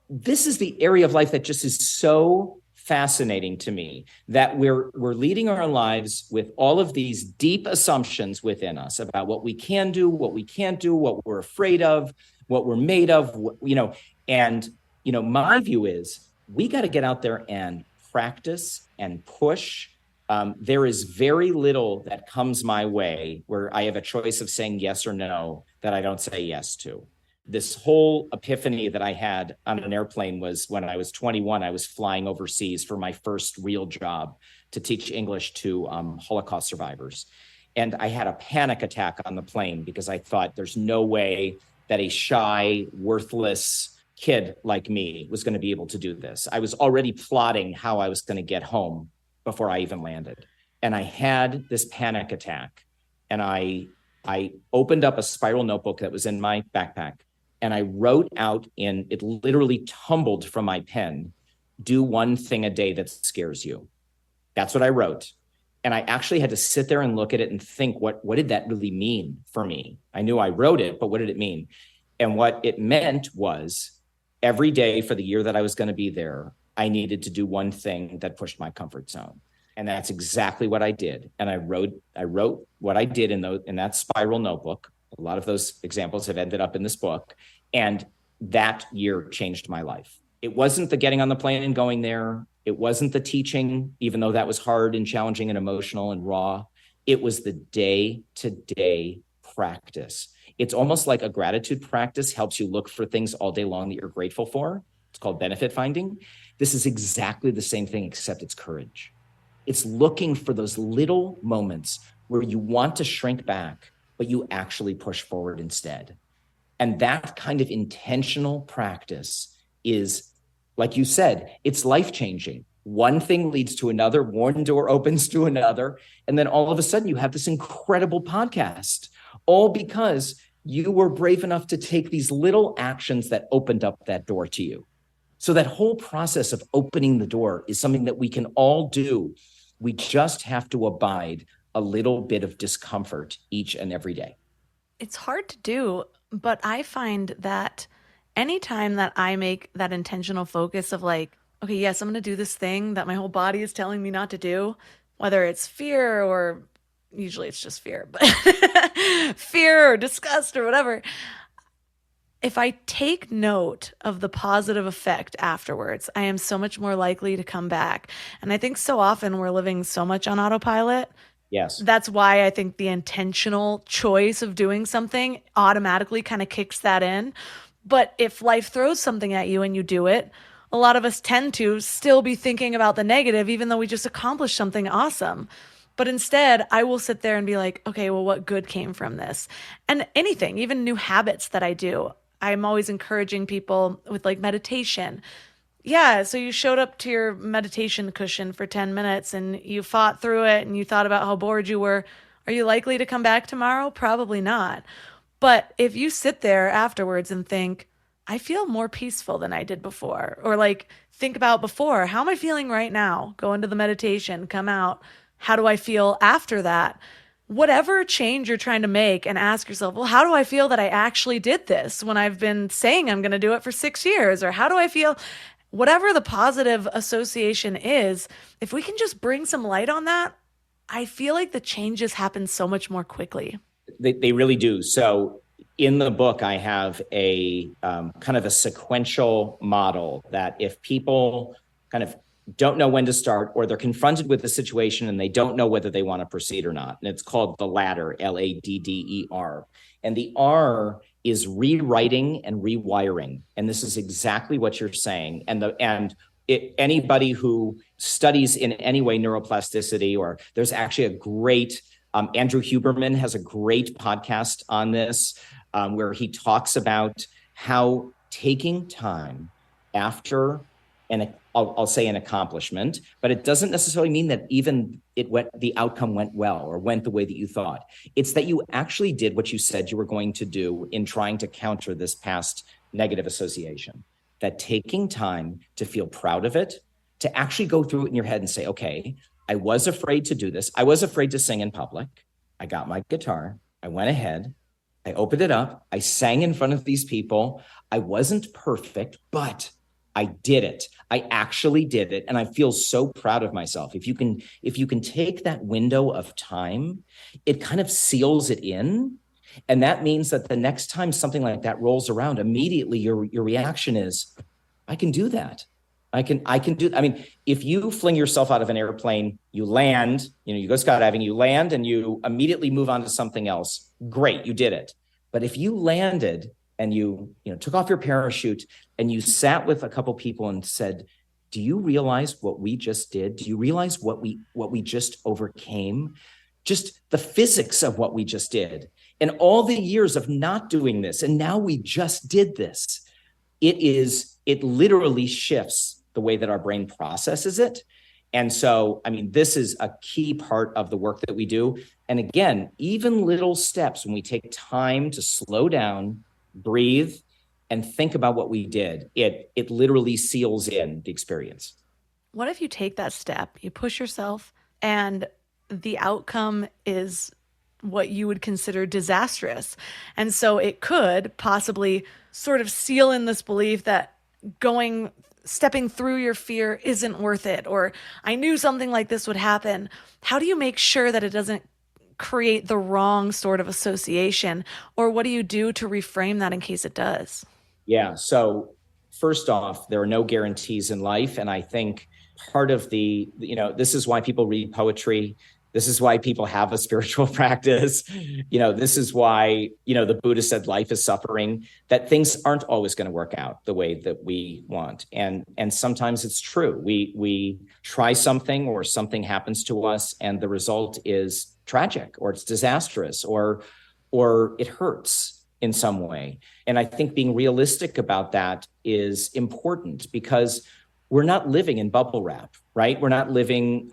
this is the area of life that just is so fascinating to me, that we're leading our lives with all of these deep assumptions within us about what we can do, what we can't do, what we're afraid of, what we're made of, my view is we got to get out there and practice and push. There is very little that comes my way where I have a choice of saying yes or no that I don't say yes to. This whole epiphany that I had on an airplane was when I was 21. I was flying overseas for my first real job to teach English to Holocaust survivors. And I had a panic attack on the plane because I thought there's no way that a shy, worthless kid like me was going to be able to do this. I was already plotting how I was going to get home before I even landed. And I had this panic attack. And I opened up a spiral notebook that was in my backpack. And I wrote out it literally tumbled from my pen, do one thing a day that scares you. That's what I wrote. And I actually had to sit there and look at it and think, what did that really mean for me? I knew I wrote it, but what did it mean? And what it meant was every day for the year that I was going to be there, I needed to do one thing that pushed my comfort zone. And that's exactly what I did. And I wrote what I did in that spiral notebook. A lot of those examples have ended up in this book. And that year changed my life. It wasn't the getting on the plane and going there. It wasn't the teaching, even though that was hard and challenging and emotional and raw. It was the day-to-day practice. It's almost like a gratitude practice helps you look for things all day long that you're grateful for. It's called benefit finding. This is exactly the same thing, except it's courage. It's looking for those little moments where you want to shrink back, but you actually push forward instead. And that kind of intentional practice is, like you said, it's life-changing. one thing leads to another, one door opens to another. And then all of a sudden you have this incredible podcast, all because you were brave enough to take these little actions that opened up that door to you. So that whole process of opening the door is something that we can all do. We just have to abide a little bit of discomfort each and every day. It's hard to do, but I find that anytime that I make that intentional focus of like, okay, yes, I'm going to do this thing that my whole body is telling me not to do, whether it's fear or usually it's just fear, but fear or disgust or whatever. If I take note of the positive effect afterwards, I am so much more likely to come back. And I think so often we're living so much on autopilot. Yes. That's why I think the intentional choice of doing something automatically kind of kicks that in. But if life throws something at you and you do it, a lot of us tend to still be thinking about the negative, even though we just accomplished something awesome. But instead, I will sit there and be like, okay, well, what good came from this? And anything, even new habits that I do. I'm always encouraging people with like meditation. Yeah, so you showed up to your meditation cushion for 10 minutes and you fought through it and you thought about how bored you were. Are you likely to come back tomorrow? Probably not. But if you sit there afterwards and think, I feel more peaceful than I did before, or like think about before, how am I feeling right now? Go into the meditation, come out. How do I feel after that? Whatever change you're trying to make, and ask yourself, well, how do I feel that I actually did this when I've been saying I'm going to do it for 6 years? Or how do I feel? Whatever the positive association is, if we can just bring some light on that, I feel like the changes happen so much more quickly. They really do. So in the book, I have a kind of a sequential model that if people kind of don't know when to start, or they're confronted with the situation and they don't know whether they want to proceed or not. And it's called the ladder, LADDER. And the R is rewriting and rewiring. And this is exactly what you're saying. Anybody who studies in any way neuroplasticity, or there's actually a great, Andrew Huberman has a great podcast on this, where he talks about how taking time after I'll say an accomplishment, but it doesn't necessarily mean that even the outcome went well or went the way that you thought. It's that you actually did what you said you were going to do in trying to counter this past negative association. That taking time to feel proud of it, to actually go through it in your head and say, okay, I was afraid to do this. I was afraid to sing in public. I got my guitar. I went ahead. I opened it up. I sang in front of these people. I wasn't perfect, but I did it. I actually did it. And I feel so proud of myself. If you can take that window of time, it kind of seals it in. And that means that the next time something like that rolls around, immediately your reaction is, I can do that. I mean, if you fling yourself out of an airplane, you land, you go skydiving, you land and you immediately move on to something else. Great, you did it. But if you landed and you took off your parachute and you sat with a couple people and said, do you realize what we just did? Do you realize what we just overcame? Just the physics of what we just did and all the years of not doing this. And now we just did this. It literally shifts the way that our brain processes it. And so, I mean, this is a key part of the work that we do. And again, even little steps, when we take time to slow down, breathe, and think about what we did, it literally seals in the experience. What if you take that step, you push yourself, and the outcome is what you would consider disastrous? And so it could possibly sort of seal in this belief that stepping through your fear isn't worth it, or I knew something like this would happen. How do you make sure that it doesn't create the wrong sort of association? Or what do you do to reframe that in case it does? Yeah. So first off, there are no guarantees in life. And I think part of this is why people read poetry. This is why people have a spiritual practice. This is why, the Buddha said life is suffering, that things aren't always going to work out the way that we want. And sometimes it's true. We try something or something happens to us and the result is tragic or it's disastrous or it hurts in some way. And I think being realistic about that is important because we're not living in bubble wrap, right? We're not living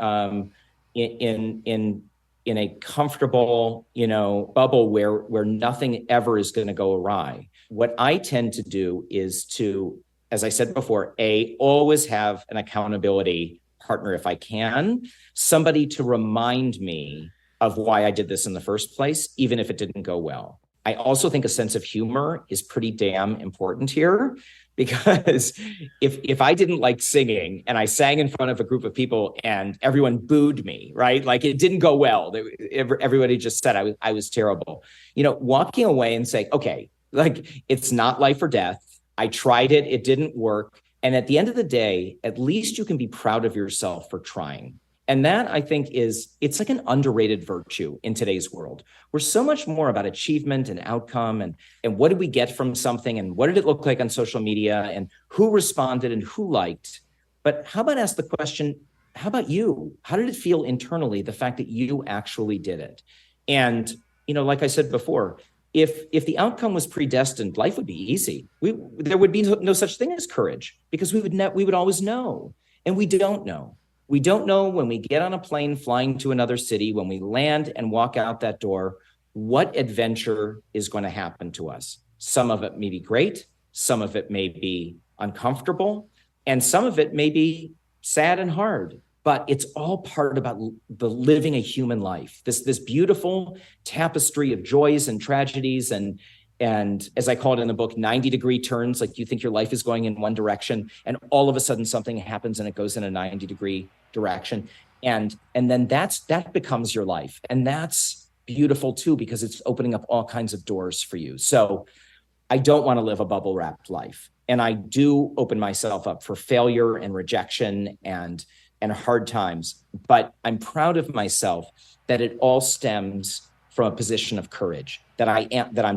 in a comfortable, bubble where nothing ever is going to go awry. What I tend to do is to, as I said before, always have an accountability partner if I can, somebody to remind me of why I did this in the first place, even if it didn't go well. I also think a sense of humor is pretty damn important here, because if I didn't like singing and I sang in front of a group of people and everyone booed me, right? Like it didn't go well. Everybody just said I was terrible. Walking away and saying, okay, like it's not life or death. I tried it. It didn't work. And at the end of the day, at least you can be proud of yourself for trying. And that, I think, it's like an underrated virtue in today's world. We're so much more about achievement and outcome and what did we get from something and what did it look like on social media and who responded and who liked. But how about ask the question, how about you? How did it feel internally, the fact that you actually did it? And, like I said before, if the outcome was predestined, life would be easy. There would be no such thing as courage, because we would always know, and we don't know. We don't know when we get on a plane flying to another city, when we land and walk out that door, what adventure is going to happen to us. Some of it may be great, some of it may be uncomfortable, and some of it may be sad and hard. But it's all part about the living a human life, this beautiful tapestry of joys and tragedies and as I call it in the book, 90-degree turns. Like you think your life is going in one direction and all of a sudden something happens and it goes in a 90-degree direction. And then that becomes your life. And that's beautiful too, because it's opening up all kinds of doors for you. So I don't want to live a bubble wrapped life. And I do open myself up for failure and rejection and hard times, but I'm proud of myself that it all stems from a position of courage, that I'm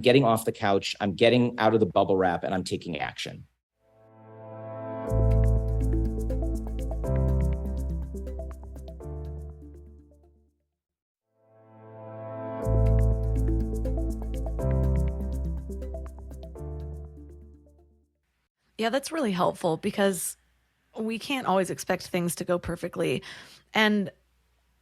getting off the couch, I'm getting out of the bubble wrap, and I'm taking action. Yeah, that's really helpful, because we can't always expect things to go perfectly. And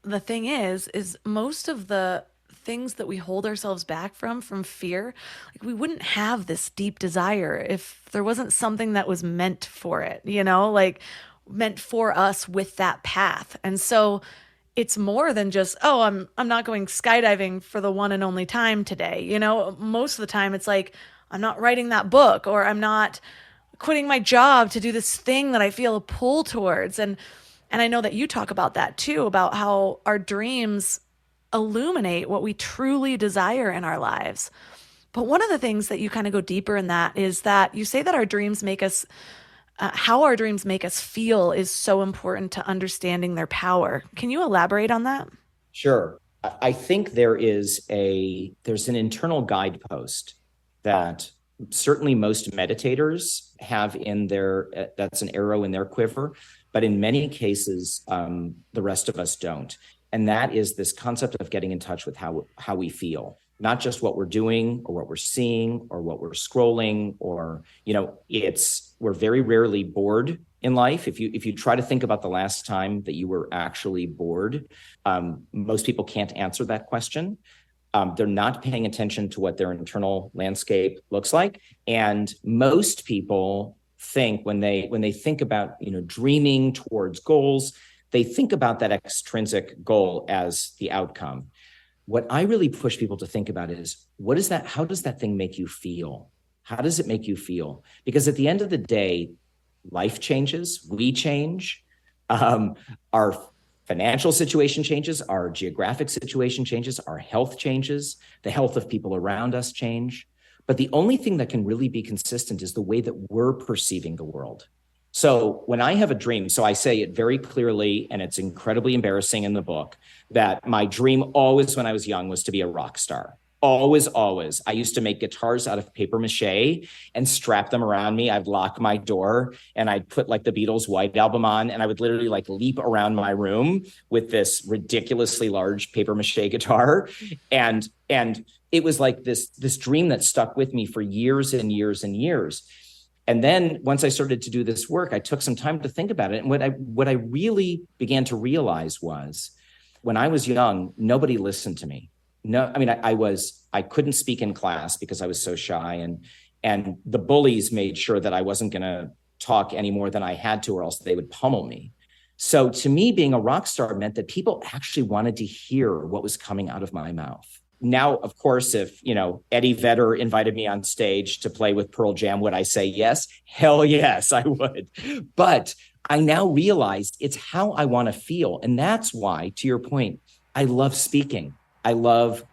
the thing is most of the things that we hold ourselves back from fear, like we wouldn't have this deep desire if there wasn't something that was meant for it, like meant for us with that path. And so it's more than just, oh, I'm not going skydiving for the one and only time today. Most of the time it's like, I'm not writing that book, or I'm not quitting my job to do this thing that I feel a pull towards. And I know that you talk about that too, about how our dreams illuminate what we truly desire in our lives. But one of the things that you kind of go deeper in that is that you say that our dreams make us, how our dreams make us feel is so important to understanding their power. Can you elaborate on that? Sure. I think there's an internal guidepost that certainly most meditators have that's an arrow in their quiver, but in many cases, the rest of us don't. And that is this concept of getting in touch with how we feel, not just what we're doing or what we're seeing or what we're scrolling, or, we're very rarely bored in life. If you try to think about the last time that you were actually bored, most people can't answer that question. They're not paying attention to what their internal landscape looks like. And most people think when they think about, dreaming towards goals, they think about that extrinsic goal as the outcome. What I really push people to think about is, how does that thing make you feel? How does it make you feel? Because at the end of the day, life changes, we change, our financial situation changes, our geographic situation changes, our health changes, the health of people around us change. But the only thing that can really be consistent is the way that we're perceiving the world. So when I have a dream, so I say it very clearly, and it's incredibly embarrassing in the book, that my dream always when I was young was to be a rock star. Always. I used to make guitars out of paper mache and strap them around me. I'd lock my door and I'd put like the Beatles' White Album on, and I would literally like leap around my room with this ridiculously large paper mache guitar. And it was like this dream that stuck with me for years and years and years. And then once I started to do this work, I took some time to think about it. And what I really began to realize was when I was young, nobody listened to me. No, I mean, I couldn't speak in class because I was so shy, and the bullies made sure that I wasn't going to talk any more than I had to, or else they would pummel me. So to me, being a rock star meant that people actually wanted to hear what was coming out of my mouth. Now, of course, if, Eddie Vedder invited me on stage to play with Pearl Jam, would I say yes? Hell yes, I would. But I now realize it's how I want to feel. And that's why, to your point, I love speaking. I love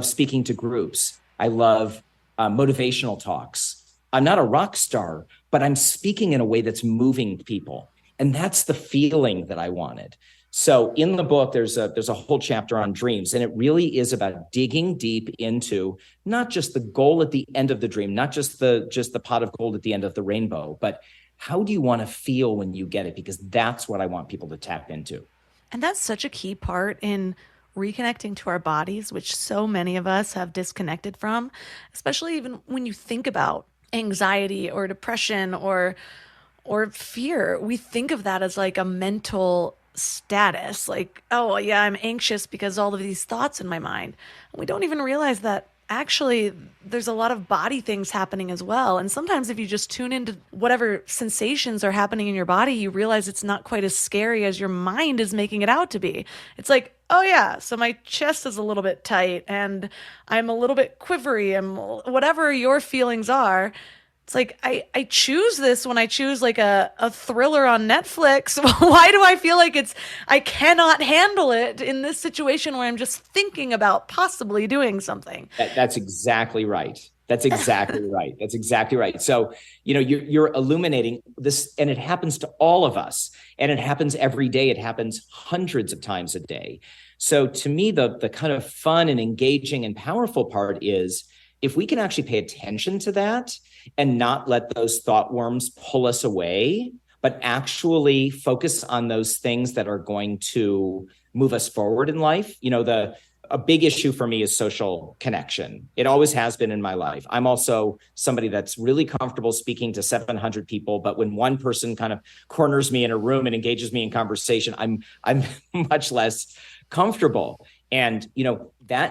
speaking to groups. I love motivational talks. I'm not a rock star, but I'm speaking in a way that's moving people. And that's the feeling that I wanted. So in the book, there's a whole chapter on dreams, and it really is about digging deep into not just the goal at the end of the dream, not just the pot of gold at the end of the rainbow, but how do you want to feel when you get it? Because that's what I want people to tap into. And that's such a key part in reconnecting to our bodies, which so many of us have disconnected from, especially even when you think about anxiety or depression or fear. We think of that as like a mental status, like, oh yeah, I'm anxious because all of these thoughts in my mind. And we don't even realize that actually there's a lot of body things happening as well. And sometimes if you just tune into whatever sensations are happening in your body, you realize it's not quite as scary as your mind is making it out to be. It's like, oh yeah, so my chest is a little bit tight and I'm a little bit quivery, and whatever your feelings are. It's like, I choose this when I choose like a thriller on Netflix. Why do I feel like I cannot handle it in this situation where I'm just thinking about possibly doing something? That's exactly right. That's exactly right. That's exactly right. So, you're illuminating this, and it happens to all of us, and it happens every day. It happens hundreds of times a day. So to me, the kind of fun and engaging and powerful part is if we can actually pay attention to that and not let those thought worms pull us away, but actually focus on those things that are going to move us forward in life. A big issue for me is social connection. It always has been in my life. I'm also somebody that's really comfortable speaking to 700 people, but when one person kind of corners me in a room and engages me in conversation, I'm much less comfortable. And,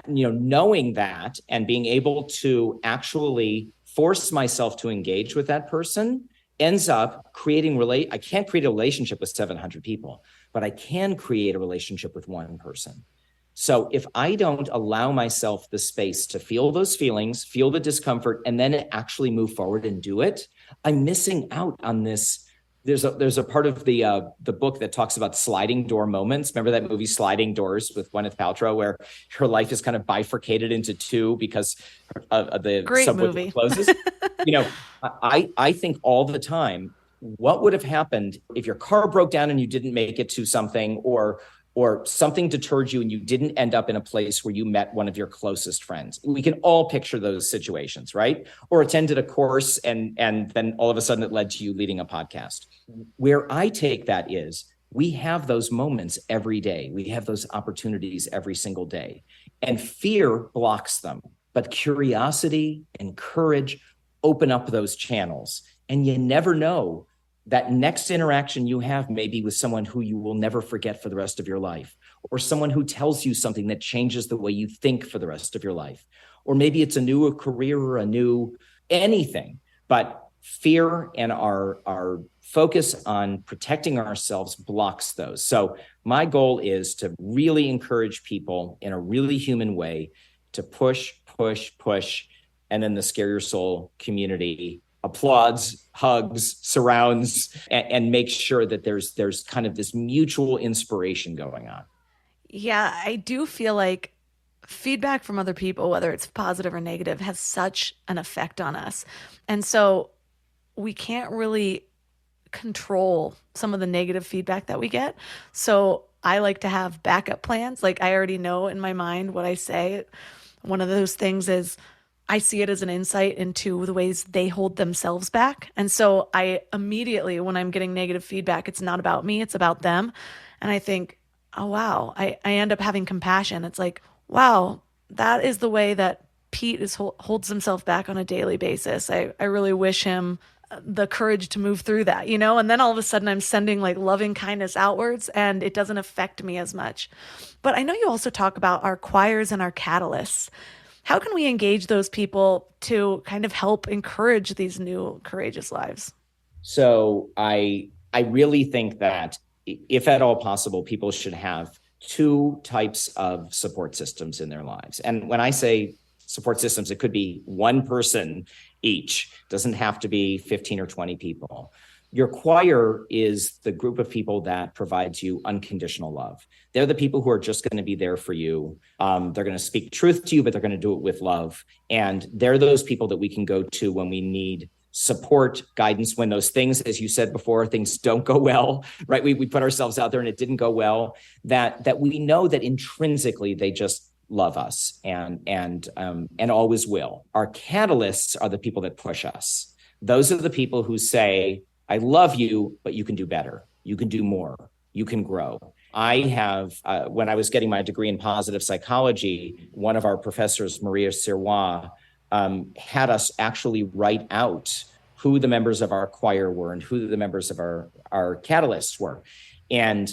knowing that and being able to actually force myself to engage with that person ends up creating I can't create a relationship with 700 people, but I can create a relationship with one person. So if I don't allow myself the space to feel those feelings, feel the discomfort, and then actually move forward and do it, I'm missing out on this. There's a part of the book that talks about sliding door moments. Remember that movie Sliding Doors with Gwyneth Paltrow, where her life is kind of bifurcated into two because the Great subway movie. closes. I think all the time, what would have happened if your car broke down and you didn't make it to something, or something deterred you and you didn't end up in a place where you met one of your closest friends. We can all picture those situations, right? Or attended a course and then all of a sudden it led to you leading a podcast. Where I take that is we have those moments every day. We have those opportunities every single day, and fear blocks them. But curiosity and courage open up those channels, and you never know. That next interaction you have may be with someone who you will never forget for the rest of your life, or someone who tells you something that changes the way you think for the rest of your life. Or maybe it's a new career or a new anything. But fear and our focus on protecting ourselves blocks those. So my goal is to really encourage people in a really human way to push, and then the Scare Your Soul community applauds, hugs, surrounds, and makes sure that there's kind of this mutual inspiration going on. Yeah, I do feel like feedback from other people, whether it's positive or negative, has such an effect on us. And so we can't really control some of the negative feedback that we get. So I like to have backup plans. Like I already know in my mind what I say. One of those things is I see it as an insight into the ways they hold themselves back. And so I immediately, when I'm getting negative feedback, it's not about me, it's about them. And I think, oh, wow, I end up having compassion. It's like, wow, that is the way that Pete holds himself back on a daily basis. I really wish him the courage to move through that, and then all of a sudden I'm sending like loving kindness outwards and it doesn't affect me as much. But I know you also talk about our choirs and our catalysts. How can we engage those people to kind of help encourage these new courageous lives? So I really think that if at all possible, people should have two types of support systems in their lives. And when I say support systems, it could be one person each. It doesn't have to be 15 or 20 people. Your choir is the group of people that provides you unconditional love. They're the people who are just going to be there for you. They're going to speak truth to you, but they're going to do it with love. And they're those people that we can go to when we need support, guidance, when those things, as you said before, things don't go well, right? We put ourselves out there and it didn't go well, that we know that intrinsically they just love us and always will. Our catalysts are the people that push us. Those are the people who say, I love you, but you can do better. You can do more. You can grow. I have, when I was getting my degree in positive psychology, one of our professors, Maria Sirois, had us actually write out who the members of our choir were and who the members of our catalysts were. And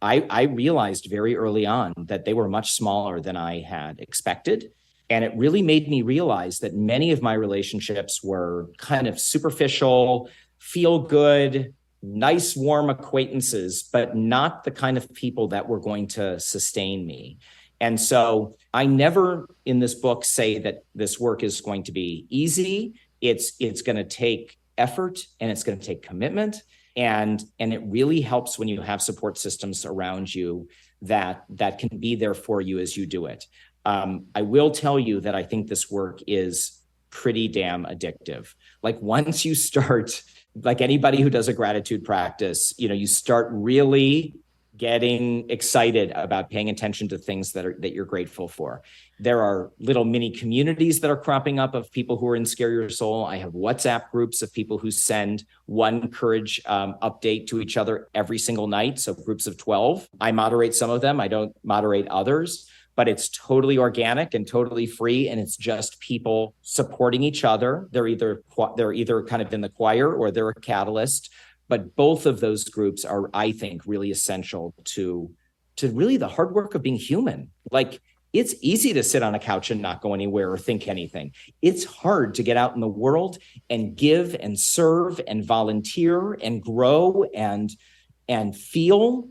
I realized very early on that they were much smaller than I had expected. And it really made me realize that many of my relationships were kind of superficial, feel good, nice, warm acquaintances, but not the kind of people that were going to sustain me. And so I never in this book say that this work is going to be easy. It's going to take effort and it's going to take commitment. And it really helps when you have support systems around you that can be there for you as you do it. I will tell you that I think this work is pretty damn addictive. Like once you start, like anybody who does a gratitude practice, you start really getting excited about paying attention to things that you're grateful for. There are little mini communities that are cropping up of people who are in Scare Your Soul. I have WhatsApp groups of people who send one courage update to each other every single night. So groups of 12. I moderate some of them. I don't moderate others, but it's totally organic and totally free. And it's just people supporting each other. They're either kind of in the choir or they're a catalyst. But both of those groups are, I think, really essential to really the hard work of being human. Like it's easy to sit on a couch and not go anywhere or think anything. It's hard to get out in the world and give and serve and volunteer and grow and feel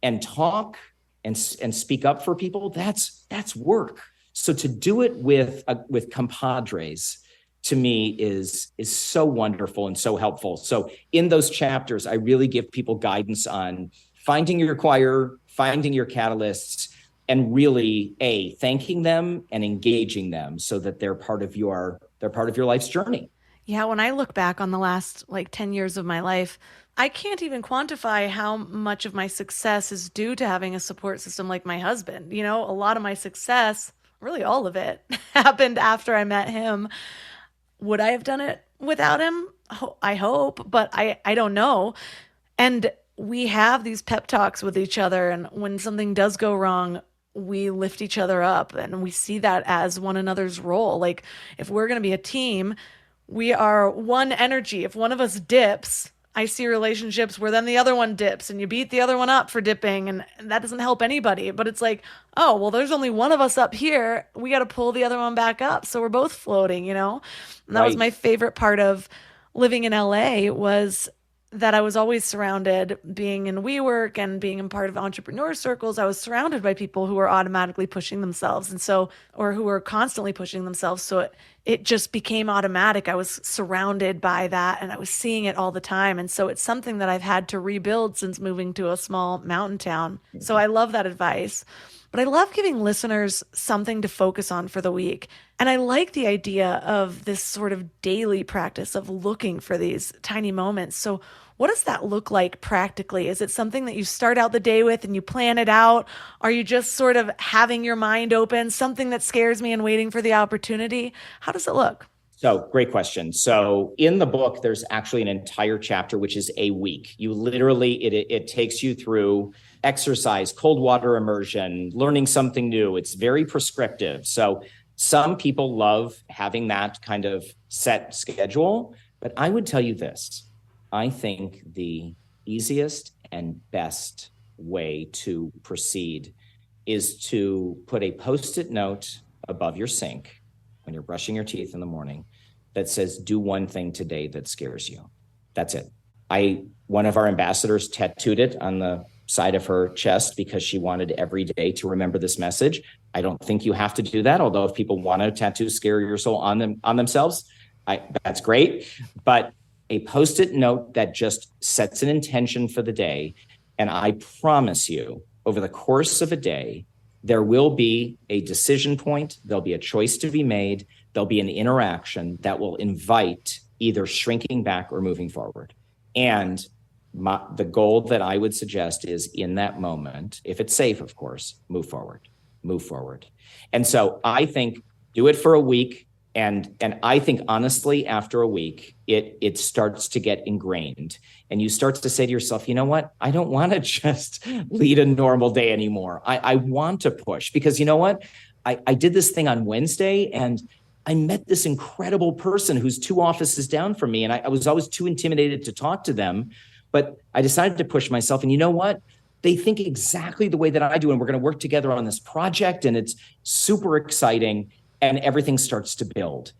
and talk and speak up for people. That's work. So to do it with compadres, to me is so wonderful and so helpful. So in those chapters, I really give people guidance on finding your choir, finding your catalysts, and really thanking them and engaging them so that they're part of your life's journey. Yeah, when I look back on the last 10 years of my life, I can't even quantify how much of my success is due to having a support system like my husband. A lot of my success, really all of it, happened after I met him. Would I have done it without him? I hope, but I don't know. And we have these pep talks with each other. And when something does go wrong, we lift each other up and we see that as one another's role. Like if we're going to be a team, we are one energy. If one of us dips, I see relationships where then the other one dips and you beat the other one up for dipping and that doesn't help anybody. But it's like, oh, well, there's only one of us up here. We got to pull the other one back up. So we're both floating, And that was my favorite part of living in LA was that I was always surrounded, being in WeWork and being in part of entrepreneur circles, I was surrounded by people who were automatically pushing themselves or who were constantly pushing themselves. So it just became automatic. I was surrounded by that and I was seeing it all the time. And so it's something that I've had to rebuild since moving to a small mountain town. So I love that advice. But I love giving listeners something to focus on for the week. And I like the idea of this sort of daily practice of looking for these tiny moments. So what does that look like practically? Is it something that you start out the day with and you plan it out? Are you just sort of having your mind open, something that scares me and waiting for the opportunity? How does it look? So great question. So in the book, there's actually an entire chapter, which is a week. You literally, it takes you through exercise, cold water immersion, learning something new. It's very prescriptive. So some people love having that kind of set schedule. But I would tell you this. I think the easiest and best way to proceed is to put a Post-it note above your sink when you're brushing your teeth in the morning that says, do one thing today that scares you. That's it. One of our ambassadors tattooed it on the side of her chest because she wanted every day to remember this message. I don't think you have to do that, although if people want to tattoo Scare Your Soul on themselves, that's great. But a Post-it note that just sets an intention for the day. And I promise you, over the course of a day, there will be a decision point, there'll be a choice to be made, there'll be an interaction that will invite either shrinking back or moving forward. And the goal that I would suggest is in that moment, if it's safe, of course, move forward. And so I think do it for a week. And I think honestly, after a week, it starts to get ingrained and you start to say to yourself, you know what? I don't want to just lead a normal day anymore. I want to push because you know what? I did this thing on Wednesday and I met this incredible person who's 2 offices down from me. And I was always too intimidated to talk to them, but I decided to push myself. And you know what? They think exactly the way that I do. And we're going to work together on this project and it's super exciting. And everything starts to build.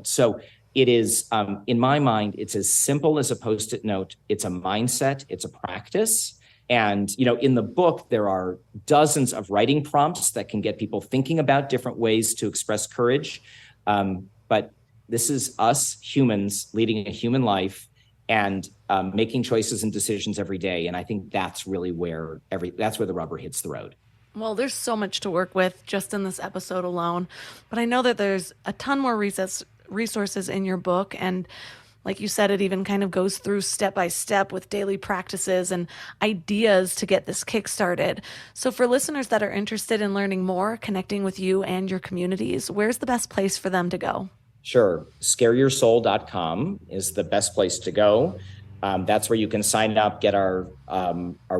So it is, in my mind, it's as simple as a Post-it note. It's a mindset. It's a practice. And, in the book, there are dozens of writing prompts that can get people thinking about different ways to express courage. But this is us humans leading a human life and making choices and decisions every day. And I think that's really where the rubber hits the road. Well, there's so much to work with just in this episode alone, but I know that there's a ton more resources in your book. And like you said, it even kind of goes through step by step with daily practices and ideas to get this kick-started. So for listeners that are interested in learning more, connecting with you and your communities, where's the best place for them to go? Sure. Scareyoursoul.com is the best place to go. That's where you can sign up, get our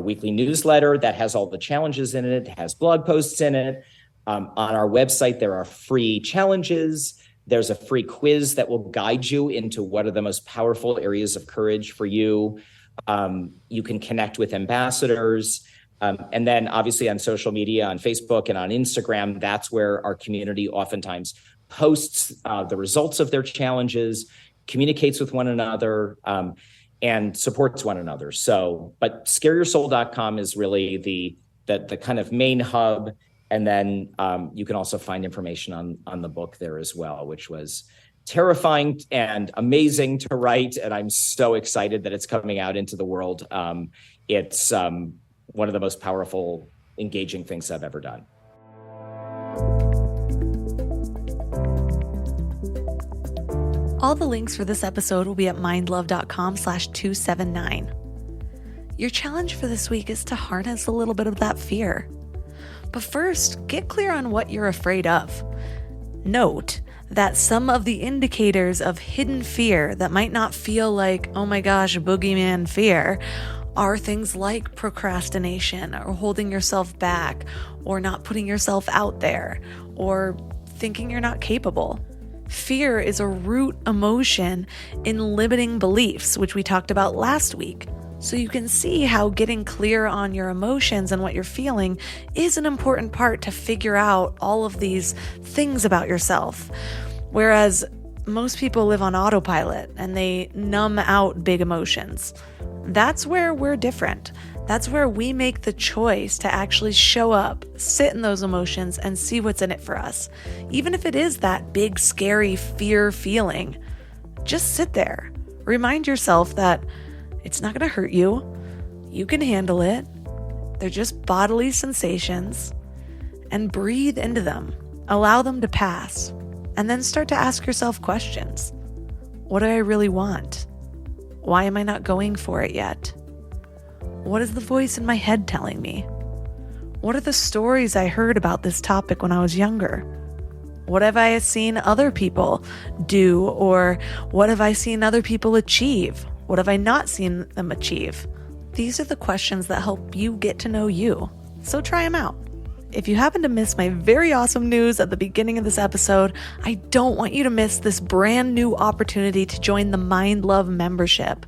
weekly newsletter that has all the challenges in it, has blog posts in it. On our website, there are free challenges. There's a free quiz that will guide you into what are the most powerful areas of courage for you. You can connect with ambassadors. And then obviously on social media, on Facebook and on Instagram, that's where our community oftentimes posts the results of their challenges, communicates with one another, and supports one another. So, but scareyoursoul.com is really the kind of main hub. And then you can also find information on the book there as well, which was terrifying and amazing to write. And I'm so excited that it's coming out into the world. It's one of the most powerful, engaging things I've ever done. All the links for this episode will be at mindlove.com/279. Your challenge for this week is to harness a little bit of that fear. But first, get clear on what you're afraid of. Note that some of the indicators of hidden fear that might not feel like, oh my gosh, boogeyman fear, are things like procrastination or holding yourself back or not putting yourself out there or thinking you're not capable. Fear is a root emotion in limiting beliefs, which we talked about last week. So you can see how getting clear on your emotions and what you're feeling is an important part to figure out all of these things about yourself. Whereas most people live on autopilot and they numb out big emotions. That's where we're different. That's where we make the choice to actually show up, sit in those emotions, and see what's in it for us. Even if it is that big, scary fear feeling, just sit there. Remind yourself that it's not going to hurt you. You can handle it. They're just bodily sensations. And breathe into them. Allow them to pass. And then start to ask yourself questions. What do I really want? Why am I not going for it yet? What is the voice in my head telling me? What are the stories I heard about this topic when I was younger? What have I seen other people do, or what have I seen other people achieve? What have I not seen them achieve? These are the questions that help you get to know you. So try them out. if you happen to miss my very awesome news at the beginning of this episode, I don't want you to miss this brand new opportunity to join the Mind Love membership.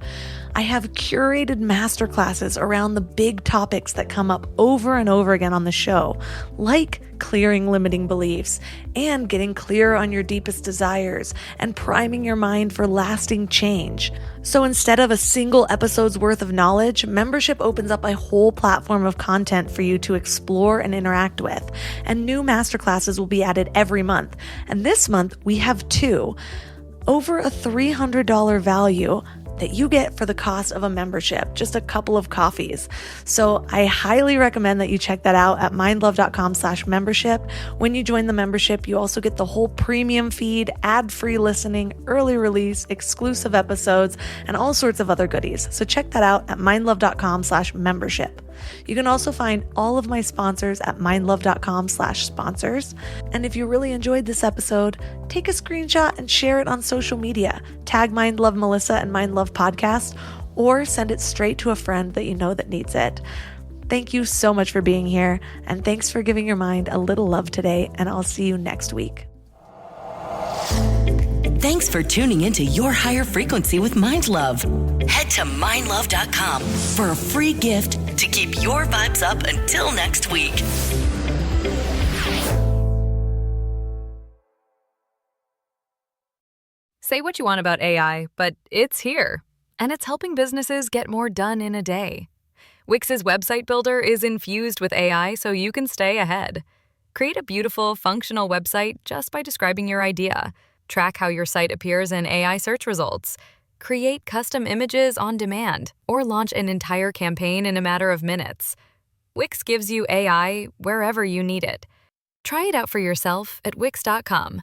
I have curated masterclasses around the big topics that come up over and over again on the show, like clearing limiting beliefs and getting clear on your deepest desires and priming your mind for lasting change. So instead of a single episode's worth of knowledge, membership opens up a whole platform of content for you to explore and interact with. And new masterclasses will be added every month. And this month we have 2. Over a $300 value that you get for the cost of a membership, just a couple of coffees. So I highly recommend that you check that out at mindlove.com/membership. When you join the membership, you also get the whole premium feed, ad-free listening, early release, exclusive episodes, and all sorts of other goodies. So check that out at mindlove.com/membership. You can also find all of my sponsors at mindlove.com/sponsors. And if you really enjoyed this episode, take a screenshot and share it on social media. Tag Mind Love Melissa and Mind Love Podcast, or send it straight to a friend that you know that needs it. Thank you so much for being here, and thanks for giving your mind a little love today, and I'll see you next week. Thanks for tuning into Your Higher Frequency with Mind Love. Head to mindlove.com for a free gift to keep your vibes up until next week. Say what you want about AI, but it's here, and it's helping businesses get more done in a day. Wix's website builder is infused with AI so you can stay ahead. Create a beautiful, functional website just by describing your idea. Track how your site appears in AI search results. Create custom images on demand, or launch an entire campaign in a matter of minutes. Wix gives you AI wherever you need it. Try it out for yourself at Wix.com.